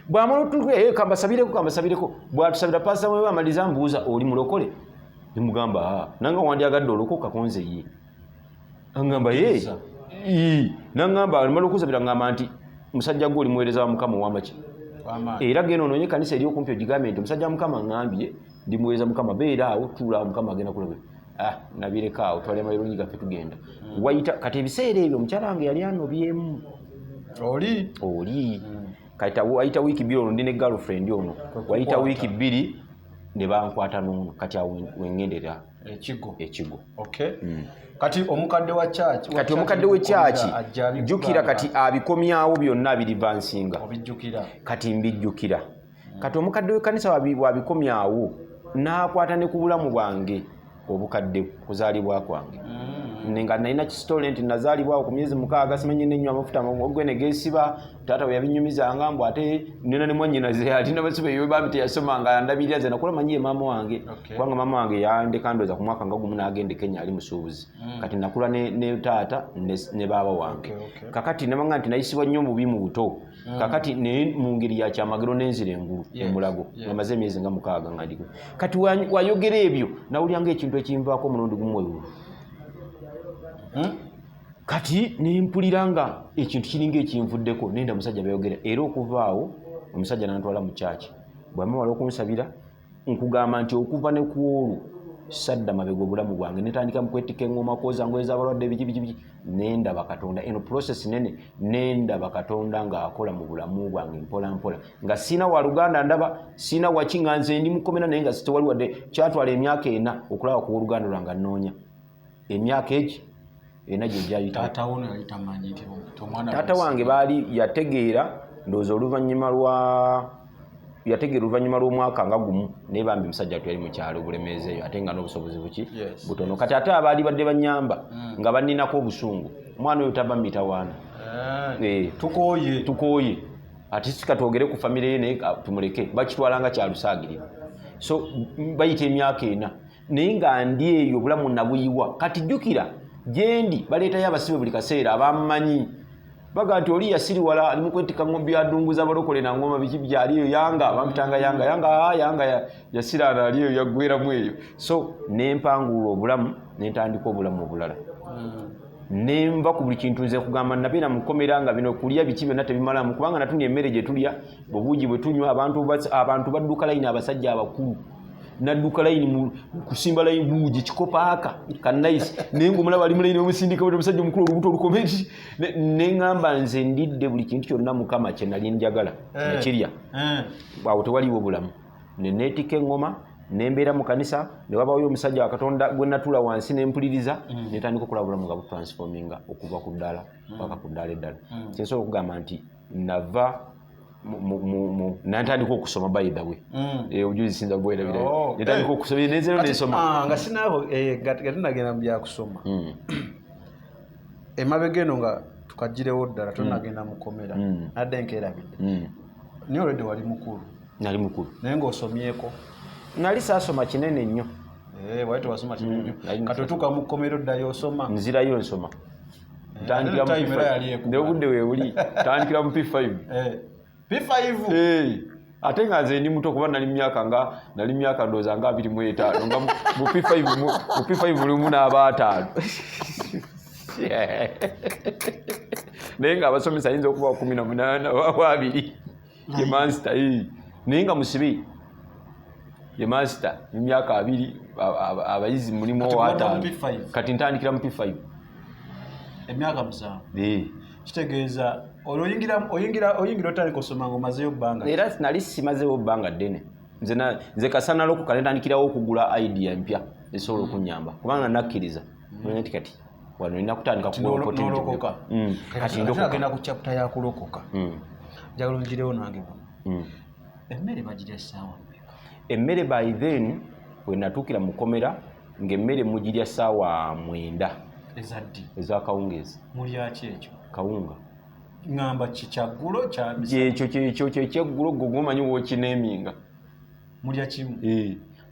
bw'amala otutuge kambasabireko bw'atusabira pasita Mwebe amaliza mbuuza oli mulokole nemugamba nanga wandyagadde olokoka konze ye angamba nangamba alimala okusabira ngamba nti musajja gwe oli muweereza wa Mukama ow'amaki era genda onoonye kanisa eri okumpi ogigambe nti omusajja wa Mukama ngambye ndi muweereza Mukama beera awo tuula Mukama agenda kulabira nabireka awo twali amayirungi gaffe tugenda wayita kati ebiseera ebyo omukyala wange yali anobyemu oli kati wayita wiiki bbiri ono ndi ne girlfriend ono wayita wiiki bbiri ne bankwata n'ono kati awo wengendera ekigo kati omukadde w'ekyaki jjukira kati abikomyawo byonna abiri bansinga kati mbijjukira kati omukadde w'ekkanisa wabikomyawo n'akwata ne ku bulamu bwange obukadde kuzaalibwa kwange nga nalina kisitole nti nazaalibwawo ku myezi 6 simanyi nenywa amafuta ogwe ne geesiba taata bwe yabinyumizanga mbu ate nina ne mwannyinaze alina basibe yo bambi teyasomanga yandabirira nze nakula manyi ye maama wange kubanga maama wange yandeka ndoza ku mwaka nga gumu n'agenda e Kenya ali musuubuzi kati nakula ne taata ne baaba wange kakati namanga nti nayisibwa nnyo mubi mu buto kakati ne mu ngeri ya kyamagero n'enzira engulu omulago ngamaze emyezi nga 6 nga ndiko kati wayogera ebyo nawulyanga ekintu ekimvaako omulondi gumu wewu kati nempuliranga ekintu kiringa ekinvuddeko nenda musajja bayogera era okuvaawo omusajja nantwala mu kyaki bwamala okunsabira nkugamba nti okuva ne kuolu sadda mabega obulamu bwange netandika mukwetika engoma kozango ez'abalwadde biki nendaba Katonda eno process nene nendaba Katonda ng'akola mu bulamu bwange mpola mpola nga sina wa Luganda ndaba sina wakinga nze ndi mukomera naye nga sitewali wadde kyatwala emyaka 4 okulaba ku Luganda lwange nnoonya emyaka egi enaje jayita taata wange baali yategeera ndowooza oluvannyuma lw'omwaka nga gumu naye bambi musajja twali mu kyalo bulemeezi eyo ate nga n'obusobozi buki butono kati ate abaali badde banyamba nga banninako obusungu omwana oyo taba mitawaana tukooye ate sikatwogere ku famire ye naye tumuleke bakitwalanga kyalusaagirira so bayita emyaka 4 naye nga ndi eyo obulamu nabuyiwa kati jjukira gyendi baleetayo abasibe buli kaseera abamanyi baga nti oli yasiriwala ali mukwetika ngombe yadunguza abalokole na ngoma biki byaliyo yanga bampitanga yanga yasirana aliyo yaggweramu eyo so nempangula obulamu nentandika obulamu obulala nemba ku buli kintu nze kugamba nabeera mukomera nga bino kulya biki byonna tebimalamu kubanga natunya emmere gye tulya obuugi bwe tunywa abantu badduka layini abasajja abakulu nadduka layini kusimba layini buugi kikopaaka kanaisi naye ng'omulaba ali mu layini omusindika bwe omusajja omukulu olubuto olukometi neŋŋamba nze ndidde buli kintu kyonna Mukama kye nali njagala nakirya awo tewaliwo bulamu neneetika eŋŋoma nembeera mu kanisa ne wabawo omusajja wa Katonda gwe natula wansi nempuliriza netandika okulaba obulamu nga butransforminga okuva ku ddala paka ku ddala eddala kyensobola okugamba nti nava nantandika okusoma by the way ojuzi sinza bwerabira netandika okusoma nezero nesoma nga sinaaho gatinagenda mu byakusoma emabega eno nga tukagirewo ddala tonagenda mukomera nadde nkerabidde naye olwedde wali mukulu nali mukulu naye ng'osomyeko nali saasoma kinene nnyo Wali wasoma kinyonyo. Katotuka mu kkomero ddayo osoma. Nzirayo nsoma. Tandikira mu P5. Ndio budde weuli. Tandikira mu P5. P5. Ate nga nze ndi muto kuba nali myaka ndowooza nga 25 nga mu P5 mulimu n'abaataano. Naye nga abasomesa ayinza okuba 18 oba 2 ye master naye nga musibe ye master mu myaka 2 abayizi mulimu ow'ataano kati ntandikira mu P5 emyaka 7 kitegeeza oyingira otandika osoma ng'omazeyo bbanga era nali simazeewo bbanga ddene nze kasanalo okukalentandikirawo okugula idea empya esobola okunyamba kubanga nakkiriza nti kati wano nina kutandika kunolokoka kati ndagenda ku chapter ya kulokoka njagala ongirewo nange emmere bagirya ssaawa mmeka emmere by then we natuukira mu kkomera ng'emmere mugirya ssaawa 9 ezaddi ezakawungeezi mulyaki ekyo kawunga ngamba kyaggulo ekyo kyeggulo gogomanyi wokineeminga mulya kimu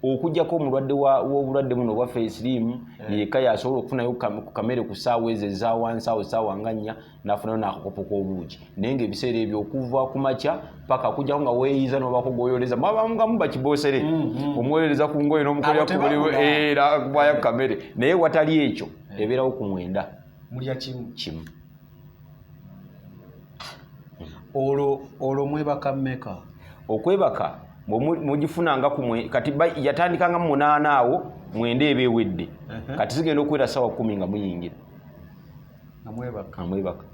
okujjako omulwadde w'obulwadde buno obwa facerim yekka yasobola okufunayo ku kamere ku ssaawa ezo eza wansi awo ssaawa nga 4 n'afunayo n'akakopo k'obuugi naye ng'ebiseera ebyo okuva ku makya paka kujjako nga weeyiza n'obaako goyooleza mwabamugamu bakiboosere omwolereza ku ngoye n'omukolera ku buli era kubaya ku kamere naye watali ekyo ebeerawo ku 9 mulya kimu olwo mwebaka mmeka okwebaka mugifunanga kati yatandikanga mu 8 awo 9 eba ewedde kati zigenda okuwera ssaawa 10 nga muyingira amwebaka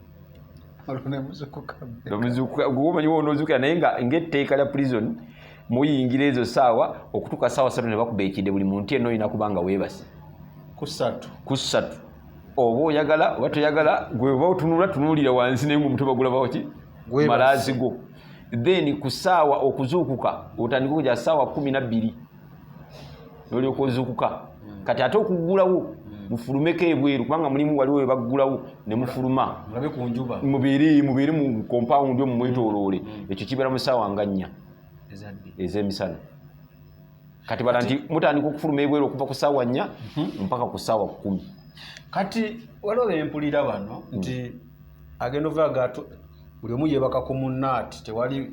omanyi wonoozukira naye ng'etteeka lya prison muyingira ezo ssaawa okutuuka ssaawa 3 ne bakuba ekide buli muntu yenna olina kubanga weebase ku 3 oba oyagala oba toyagala gwe oba otunula tunuulira wansi naye ng'omutwe bagulabawo ki malaazi go then ku ssaawa okuzuukuka otandika okujja ssaawa 12 olyoka ozuukuka kati ate okuggulawo mufulumeko ebweru kubanga mulimu waliwo we baggulawo ne mufuluma mubeere mu compound omwo mwetooloole ekyo kibeera mu ssaawa nga 4 ez'emisana kati bala nti mutandika okufuluma ebweru okuva ku ssaawa 4 mpaka ku ssaawa 10 kati waliwo bempulira bano nti agenda ovaga buli omu yeebaka ku munnaati tewali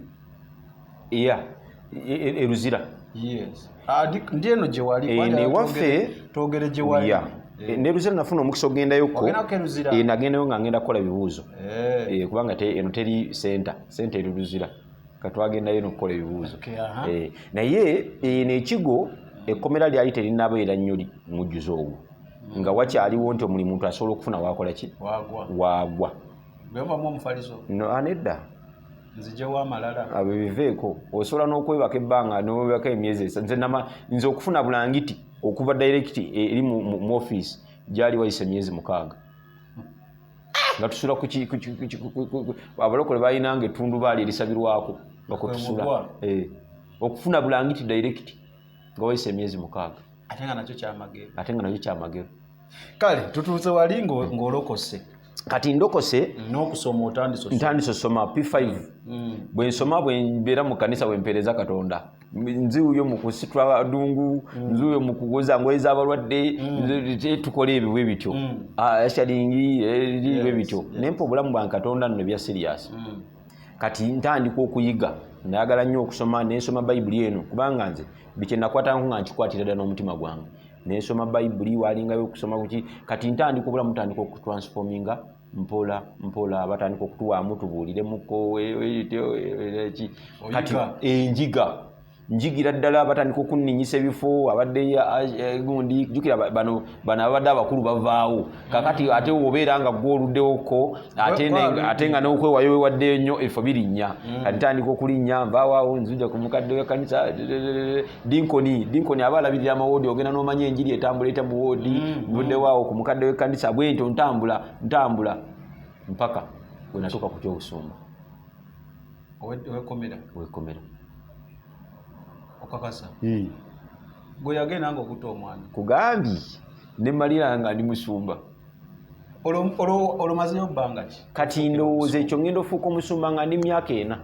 eruzira ndi eno gye wali newaffe twogere gye wali neruzira nafuna omukisa ogendayokko nagendayo nga ngenda kukola bibuuzo kubanga eno teri senta eri luzira katwagendayo nokukola ebibuuzo naye nekigo ekkomera lyali terinabeera nnyo mujjuzo ogwo nga wakyaliwo nti omuli muntu asobola okufuna wakola ki waagwa anedda nzijewo amalala abo biveeko osobola n'okwebaka ebbanga n'owebaka emyezi nze okufuna bulangiti okuva direct eri mu office gyali wayise emyezi 6 nga tusula abalokole balinanga ettundubaali erisabirwako nga kwetusula okufuna bulangiti direct nga wayise emyezi 6 ate nga nakyo kyamagero kale tutuuze wali ng'olokose kati ndokose n'okusoma ntandise osoma P5 bwe nsoma bwe mbeera mu kanisa bwe mpeereza Katonda nziwuyo mu kusitula dungu nziwuyo mu kugoza ngoye z'abalwadde tukole ebyo bwe bityo ashalingi bwe bityo nempa obulamu bwa Katonda nno bya serious kati ntandika okuyiga nayagala nnyo okusoma nensoma Bayibuli eno kubanga nze bikye nakwata nga nkikwatira ddala n'omutima gwange nensoma Bayibuli walingayo okusoma kuki kati ntandika obulamu ntandika okutransforminga mpola abatandika okutuwaamu tubuuliremuko kati njigira ddala batandika okunninyisa ebifo abadde gundi jukira bano abadde abakulu bavaawo kakati ate obeera nga gwoluddewoko ate nga n'okwewayo wewaddeyo nnyo efo birinnya kati ntandika okulinnya nvaawo nzija ku mukadde w'ekkanisa dinkoni aba alabirira amawoodi ogenda n'omanya enjiri etambula mu woodi buddewaawo ku mukadde w'ekkanisa bwento ntambula mpaka bwe natuuka ku ky'obusumba wekomera okakasa gwe yagenda nga okutta omwana kugambi ne malira nga ndi musumba olomazeyo bbanga ki kati ndowooza ekyo ngenda ofuuka omusumba nga ndi myaka 4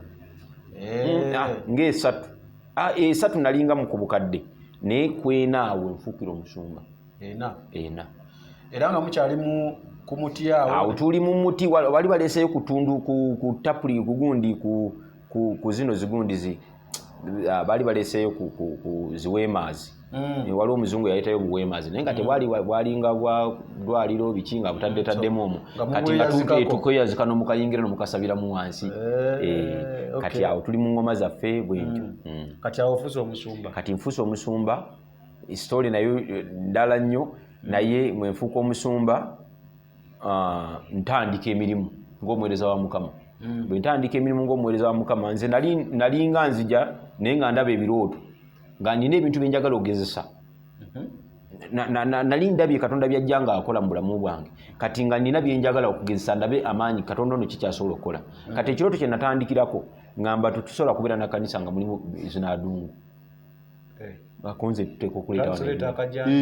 ng'esatu nalinga mu ku bukadde ne kwenaawe nfuukira omusumba ena era nga mukyali ku muti awo tuli mu muti wali baleeseyo kutundu ku tapuli kugundi ku zino zigundi bali baleeseyo ku ziweemaazi waliwo omuzungu yayitayo buweemaazi naye nga tebwalinga bwa dwaliro biki nga butaddetaddemu omwo kati nga tukweyazika n'omukayingira n'omukasabiramu wansi kati awo tuli mu ngoma zaffe bwentyo kati awo ofuuse omusumba kati nfuuse omusumba story nayo ndala nnyo naye mwenfuuka omusumba ntandika emirimu ng'omuweereza wa Mukama bwe ntandika emirimu ng'omuweereza wa Mukama nze nalinga nzija naye nga ndaba ebirooto nga nina ebintu bye njagala okugezesa nali ndabye Katonda byajja nga akola mu bulamu bwange kati nga nina bye njagala okugezesa ndabe amaanyi Katonda ono kikyasobola okukola kati ekirooto kye natandikirako ngamba tusobola kubeera na kanisa nga mulimu zinaadungu bakonze tuteeka okuleeta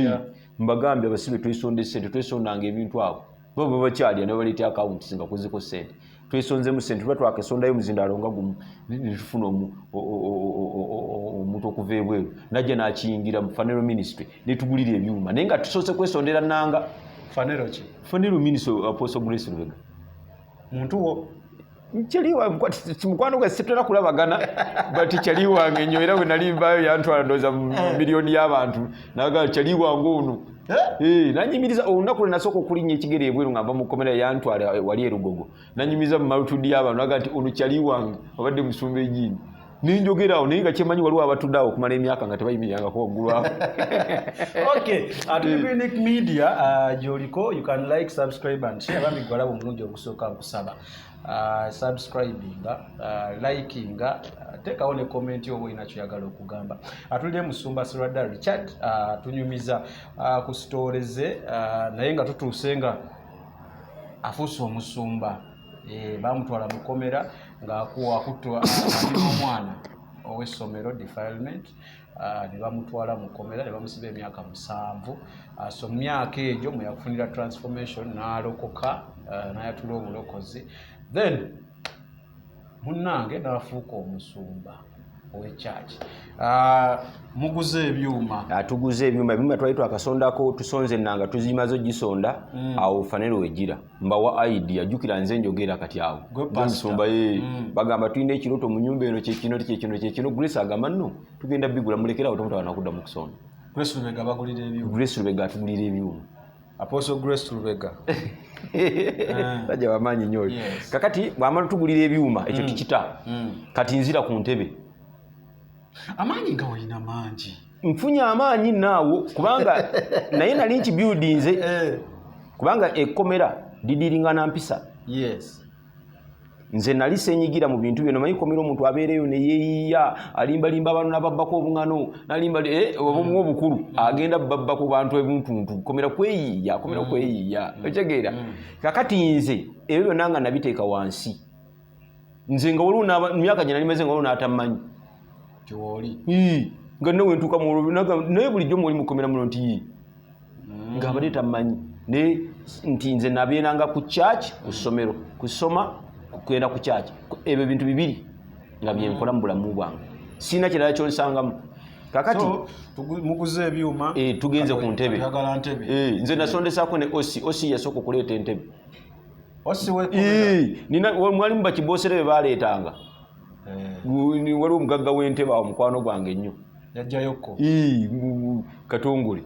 mbagambye abasibe twesonde ssente twesondanga ebintu abo bo bakyalya ne baleeta akawunti nga kuziko ssente twesonzemu ssente tuba twakesondayo omuzindaalo nga gumu netufuna omuntu okuva ebweru najja n'akiyingira mu Fanero Ministry netugulira ebyuma naye nga tusoose kwesondera nanga Fanero ki? Fanero Ministry Apostle Grace Lubega muntu wo Chaliwa mukwano gwe sitera kulabagana bati chaliwa ngenyo era we nalimbayo yantwala ndoza milioni y'abantu naga chaliwa ngono nanyimiriza olunaku lwenasooka okulinnya ekigere ebweru ngamba mu kkomera yantwala wali erugogo nanyimiza mu malutudi y'abantu naga nti ono chaliwa obadde musumba ejini ninjogerawo naye nga kyemanyi waliwo abatudde awo okumala emyaka nga tebayimirirangako waggulu awo okay at Unique Media gyoliko you can like subscribe and share bambi gwalabo omulungi ogusooka nkusaba subscribinga likinga teekawo ne comment oba olina kyoyagala okugamba atulire Musumba Sserwada Richard tunyumiza ku sitoleze naye nga tutuuse nga afuuse omusumba bamutwala mu kkomera ng'akutwa omwana ow'essomero defilement ne bamutwala mu kkomera ne bamusiba emyaka 7 so mu myaka egyo mwe yakufunira transformation n'alokoka n'ayatula obulokozi then munnange n'afuuka omusumba ow'ekyaki muguze ebyuma tuguze ebyuma twali twakasondako tusonze ennanga tuzimaze ogisonda awo Fanero wejjira mbawa idea jjukira nze njogera kati awo omusumba bagamba tulina ekirooto mu nnyumba eno kyekino Grace agamba nno tugenda bigula mulekerawo tomutaba nakudda mu kusonda Grace Lubega bagulira ebyuma Grace Lubega atugulira ebyuma Apostle Grace Lubega tajja wamaanyi nnyo kakati bwamala tugulira ebyuma ekyo tikita kati nzira ku ntebe amaanyi nga olina mangi nfunye amaanyi naawo kubanga naye nali nkibuildinze kubanga ekkomera didiringa na mpisa nze nali senyigira mu bintu byonna manyi kkomera omuntu abeereyo ne yeeyiya alimbalimba abantu n'ababbako obuŋŋano nalimba obumu obukulu agenda babba ku bantu ebuntuntu kkomera kweyiiya otegeera kakati nze ebyo byonna nga nabiteeka wansi nze nga waliwo myaka gye nali maze nga waliwo n'atammanyi nga nawe ntuuka naye bulijjo mwoli mukomera muno nti nga abadde tamanyi naye nti nze nabeeranga ku church ku ssomero kusoma kugenda ku church ebyo bintu bibiri nga byenkola mu bulamu bwange sina kirala kyonsangamu kakati muguze ebyuma tugenze ku ntebe nze nasondesaako ne osi yasooka okuleeta entebe mwalimu bakiboosere be baleetanga waliwo omugagga w'entebe awo mukwano gwange nnyo yajjayoko Katongole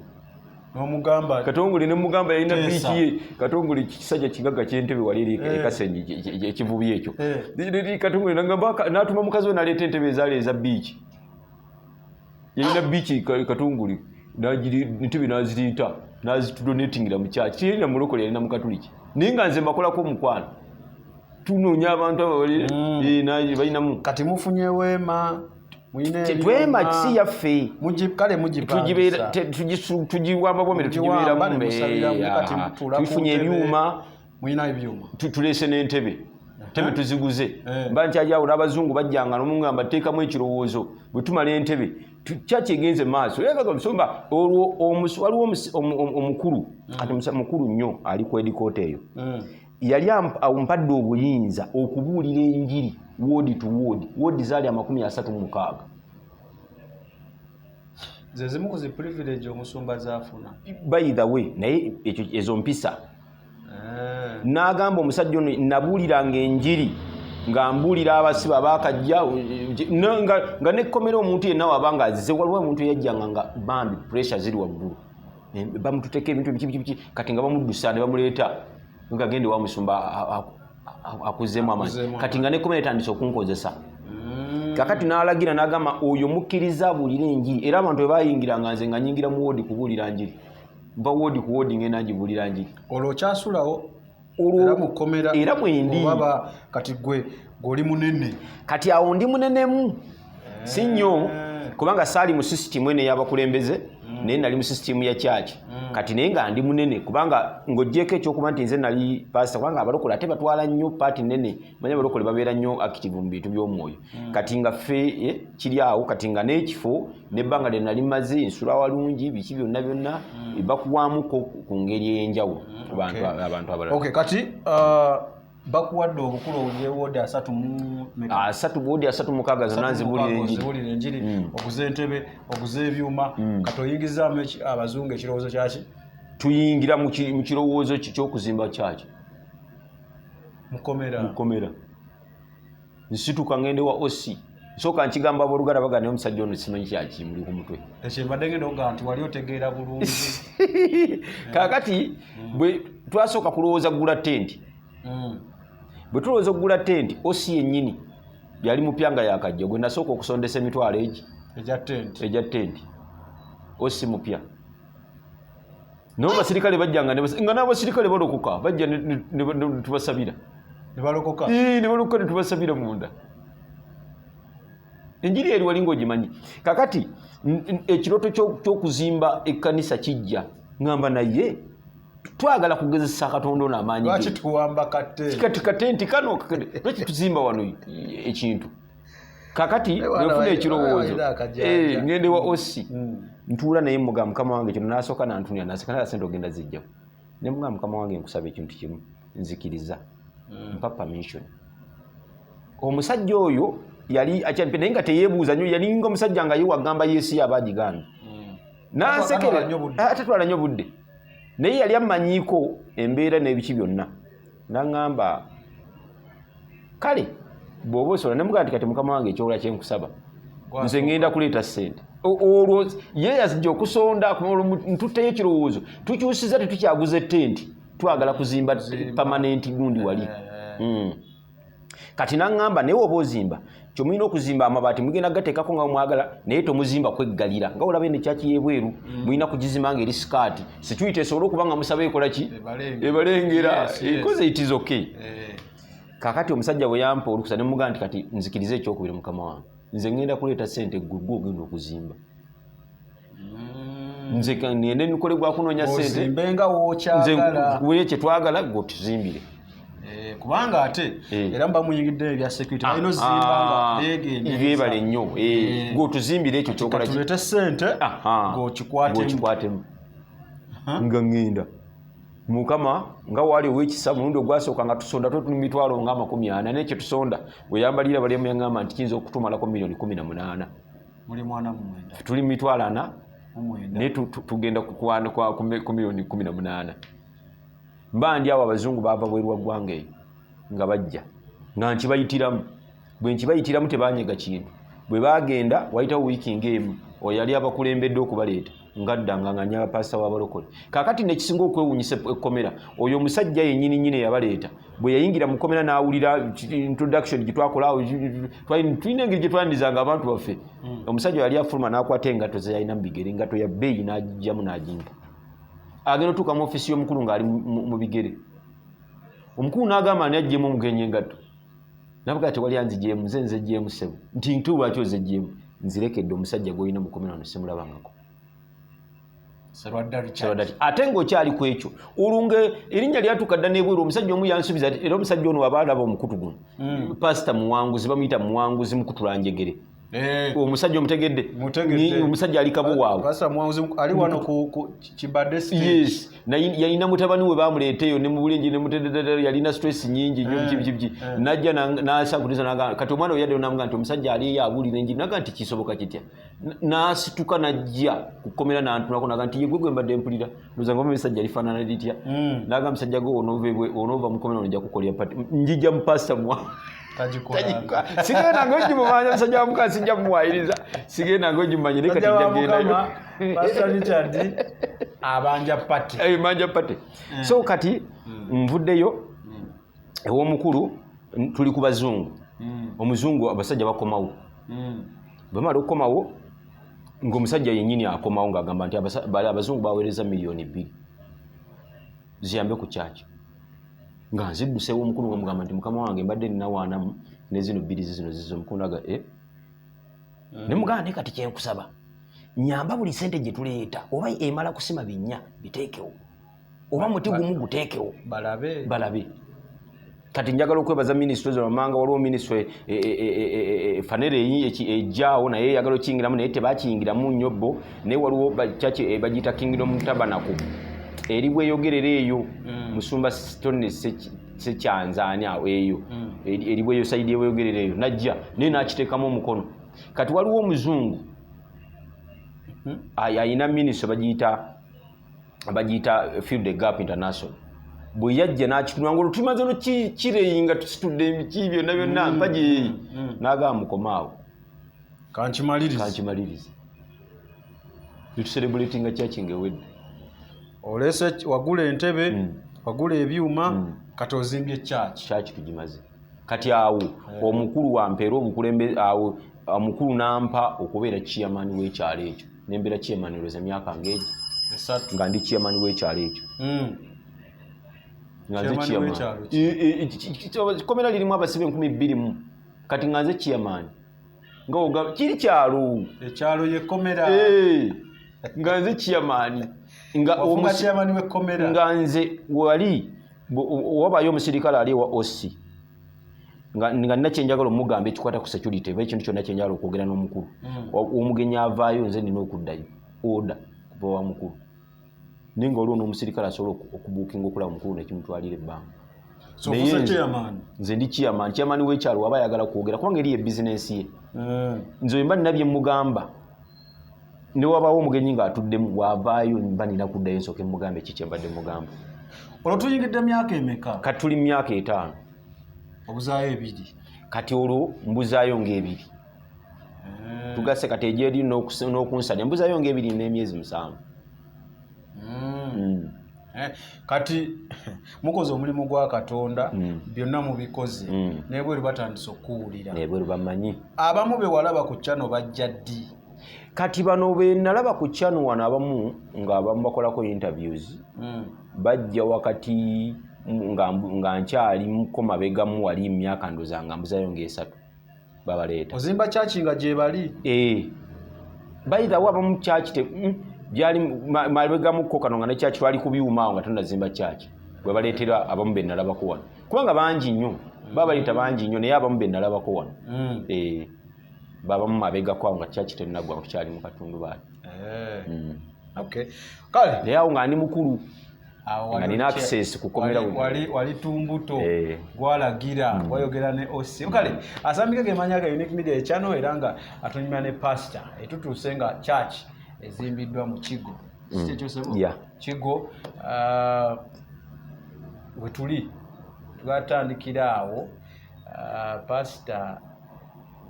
Katongole ne mugamba yalina biiki ye Katongole kisajja kigagga ky'entebe wali eri ekasenyi ekivubi ekyo Katongole nagamba n'atuma mukazi we naleeta entebe ezaali eza biiki yalina biiki Katongole entebe n'aziriita n'azitudonetingira mu kyaki tiyalina mulokole yalina mukatuliki naye nga nze mbakolako omukwano tunoonya abantu balinamu kati mufunye weema twema kisi yaffe kale tugiwamba bwomere tugibeeramutufunye ebyuma tuleese n'entebe tebe tuziguze mba nkyajawo n'abazungu bajjanga n'omungamba teekamu ekirowoozo bwe tumala entebe kyaki egenze maaso musumba olwo waliwo omukulu ati mukulu nnyo ali ku edikoota eyo yali ampadde obuyinza okubuulira enjiri woodi to woodi zaali 36 ze zimu ku zi privilege omusumba zaafuna. By the way naye ekyo ezo mpisa n'agamba omusajja ono nabuuliranga enjiri nga mbuulira abasiba baakajja nga nekkomera omuntu yenna wabanga azize waliwo omuntu yajjanga nga bambi pressure ziri waggulu bamututeka ebintu biki kati nga bamuddusa ne bamuleeta nga gende wa musumba akuzeemu amaanyi kati nga nekkomera etandise okunkozesa kakati n'alagira n'agamba oyo mukkiriza abuulira enjiri era abantu bwe bayingiranga nze nga nyingira mu woodi kubuulira njiri mba woodi ku woodi ngenda ngibuulira njiri olwo okyasulawo era mu kkomera era mwendi obaba kati gwe oli munene kati awo ndi munenemu si nnyo kubanga saali mu sisitimu eno ey'abakulembeze naye nali mu sisitimu ya kyaki kati naye nga ndi munene kubanga ng'oggyeko ekyokuba nti nze nali pasita kubanga abalokole ate batwala nnyo paati nene manya abalokole babeera nnyo active mu bintu by'omwoyo kati nga ffe kiri awo kati nga n'ekifo n'ebbanga lye nali maze nsula walungi biki byonna bakuwaamuko ku ngeri ey'enjawulo abantu abalala. Okay, kati bakuwadde obukulu obuyewoodi 36 zonna nzibuulira enjiri okuza entebe okuza ebyuma kati oyingizaamu abazungu ekirowoozo kyaki tuyingira mu kirowoozo ky'okuzimba kyaki mukomera nsituka ngende wa osi nsooka nkigamba abooluganda bagana omusajja ono simanyi kyaki muli ku mutwe ekyembadde ngenda oga nti wali otegeera bulungi kaakati bwe twasooka kulowooza kugula tenti bwe tulowooza okugula tenti osi yennyini yali mupyanga yakajja gwe nasooka okusondesa emitwalo egi egya tenti osi mupya naye abasirikale bajjanga nga n'abasirikale balokoka bajja ne tubasabira ne balokoka ne tubasabira munda enjiri eri wali ng'ogimanyi kakati ekiroto ky'okuzimba ekkanisa kijja ngamba naye twagala kugezesa Katonda ono amaanyi lwaki tuwamba katenti kano lwaki tuzimba wano ekintu kakati bwefuna ekirowoozo ngende wa osi ntuula naye muga mukama wange kino nasooka nantunya naseka naye sente ogenda zijjamu ne muga mukama wange nkusaba ekintu kimu nzikiriza mpa permission omusajja oyo yali akyampe naye nga teyeebuuza nnyo yali nga omusajja nga ye wagamba yeesi abagigambye nansekere atatwala nnyo budde naye yali amanyiiko embeera n'ebiki byonna naŋŋamba kale bw'oba osobola nemugaa nti kati mukama wange ekyowola kyenkusaba nze ngenda kuleeta ssente olwo ye yazijja okusonda ntutteyo ekirowoozo tukyusiza tetukyaguza ettenti twagala kuzimba permanent gundi wali kati naŋŋamba naye oba ozimba kyomulina okuzimba amabaati mugenda gateekako nga mwagala naye tomuzimba kweggalira nga olaba eno ekyaki y'ebweru mulina kugizimba nga eri sikaati security esobole okuba nga musaba ekola ki ebalengera ekoze it is okay kakati omusajja bwe yampa olukusa ne mugaa nti kati nzikirize ekyokubiri mukama wange nze ngenda kuleeta ssente gwe ogenda okuzimba nze ngende nikole gwakunoonya ssente nze kyetwagala gwe otuzimbire kubanga ate era mba muyingidde ebya security alina ozimba nga byebale nnyo gwotuzimbire ekyo kyokola tulete ssente gwokikwatemu nga ngenda mukama nga wali ow'ekisa mulundi ogwasooka nga tusonda mitwalo nga 40 nekye tusonda weyambalira bali yaŋŋamba nti kiyinza okutumalako milioni 18 tuli mitwalo 4 naye tugenda ku milioni 18 mba ndi awo abazungu baava bweru wa ggwanga eyo nga bajja nga nkibayitiramu bwe nkibayitiramu tebanyega kintu bwe bagenda wayitawo wiiki ng'emu oyo yali abakulembedde okubaleeta ngaddanga nga nyaba pasita w'abalokole kaakati nekisinga okwewuunyisa ekkomera oyo omusajja yennyini nnyini eyabaleeta bwe yayingira mu kkomera n'awulira introduction gye twakolaawo tulina engeri gye twandirizanga abantu baffe omusajja yali afuluma n'akwata engatto ze yalina mu bigere engatto ya bbeeyi n'agijjamu n'agimpa agenda otuuka mu ofisi y'omukulu ng'ali mu bigere omukulu n'agamba ani aggyemu omugenyi engatto nabuga tewali anzigyemu nze nzeggyemu ssebo nti ntuubu lwaki ozeggyemu nzirekedde omusajja gw'olina mu kkomera wano simulabangako Sserwada Richard ate ng'okyali ku ekyo olunga erinnya lyatuuka dda n'ebweru omusajja omu yansubiza era omusajja ono waba alaba omukutu guno pasita muwanguzi bamuyita muwanguzi mukutulanjegere omusajja omutegedde omusajja ali kabu waawe basa mwanzi ali wano ku kibadde stage yes na yalina mutabani we bamuleeteyo ne mu bulenje ne mutededde yalina stress nyingi nnyo kibiji najja n'asakutiza naga kati omwana we yadde namugamba nti omusajja ali yabulira enjiri naga nti kisoboka kitya n'asituka najja ku kkomera n'antunako naga nti yegwe mbadde mpulira ndoza ngoma emisajja lifaanana litya naga musajja go onova mu kkomera onojja kukolera pati njijja mu pastor mwa sigenda ng'ogimumanya musajja wa mukasi sijja mumuwayiriza sigenda ng'ogimumanye naye kati njagenda Pastor Richard abanja pati manja pati so kati nvuddeyo ew'omukulu tuli ku bazungu omuzungu abasajja bakomawo bamala okukomawo ng'omusajja yennyini akomawo ng'agamba nti abazungu baweereza $2,000,000 ziyambe ku kyaki nga nzidduseewo omukulu ng'omugamba nti mukama wange mbadde ninawaanamu ne zino bbiri zino zizo omukulu naga ne mugamba naye kati kyenkusaba nyamba buli sente gye tuleeta oba emala kusima binnya biteekewo oba muti gumu guteekewo balabe kati njagala okwebaza minisitule z'amanga waliwo minisitule fanere ejjaawo naye eyagala okiyingiramu naye tebakiyingiramu nnyo bo naye waliwo kyaki bagiyita kingdom tabernacle eri bweyogerera eyo musumba stone sekyanzaani awo eyo eri bweyo sayidi ebweyogerera eyo najja naye n'akiteekamu omukono kati waliwo omuzungu ayina minisitule bagiyita Field Gap International bwe yajja n'akitunula nga olutumaze no kireyinga tusitudde emiki byonna byonna mpaje n'agamba mukomaawo kankimalirize tucelebratinga kyaki ng'ewedde olese wagula entebe wagula ebyuma kati ozimbye kyaki tugimaze kati awo omukulu wampeera obukulembeze awo omukulu nampa okubeera chairman w'ekyalo ekyo nembeera chairman olweza myaka ng'egi nga ndi chairman w'ekyalo ekyo nga nze chairman kkomera lirimu abasibe 20,000 kati nga nze chairman nga kiri kyalo ekyalo y'ekkomera nga nze chairman chairman w'ekkomera nga nze wali wabayo omusirikale ali wa OC nga nina kyenjagala omugamba ekikwata ku security eba ekintu kyonna kyenjagala okwogera n'omukulu omugenyi avaayo nze nina okuddayo oda kuva wa mukulu naye nga olwo n'omusirikale asobola okubuukinga okulaba omukulu nekimutwalira ebbanga nze ndi chairman w'ekyalo waba ayagala kwogera kubanga eri ye bizinensi ye nze mba nina bye mugamba ne wabaawo omugenyi ng'atuddemu wavaayo mba nina kuddayo nsooke mugamba ekiki mbadde mugamba olwo tuyingidde myaka emeka kati tuli myaka 5 obuzaayo 2 kati olwo mbuzaayo nga2 tugase kati ejeri n'okunsanya mbuzaayo nga2 n'emyezi 7 kati mukoze omulimu gwa Katonda byonna mubikoze nebweru batandise okuwulira nebweru bamanyi abamu be walaba ku channel bajja ddi kati bano be nalaba ku channel wano abamu ng'abamu bakolako interviews bajja wakati nga nkyali muko mabegamu wali emyaka ndoza nga mbuzayo nga 3 babaleeta ozimba chachi nga gye bali bayita waba mu chachi byali mabegamu ko kano nga ne chachi twali kubiwuma nga tunazimba chachi bwe baleetera abamu be nalabako wano kubanga bangi nnyo babaleeta bangi nnyo naye abamu be nalabako wano baba mu mabegako nga chachi tenagwa kukyali mu katundu baali okay kale naye awo nga ndi mukulu nga nina access kukomera wali tumbuto gwalagira wayogera ne OC kale asambika gemanya ga Unique Media channel era nga atunyuma ne pastor etutuuse nga church ezimbiddwa mu Kigo kikyo sebo Kigo wetuli tugatandikira awo pastor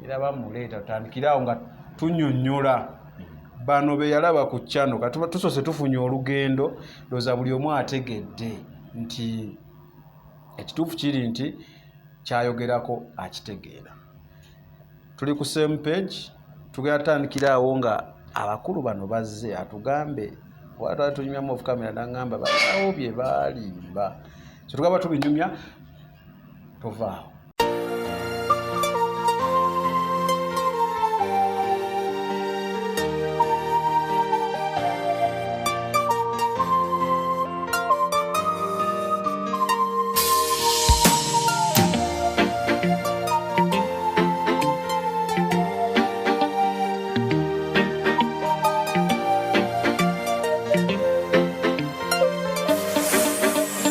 era bamuleeta tutandikira awo nga tunyonnyola bano be yalaba ku channel katuba tusose tufunye olugendo loza buli omu ategedde nti ekituufu kiri nti kyayogerako akitegeera tuli ku same page tugatandikira awo nga abakulu bano bazze atugambe wata tunyumyamu off camera nangamba balinawo bye balimba so tugaba tubinyumya tovaawo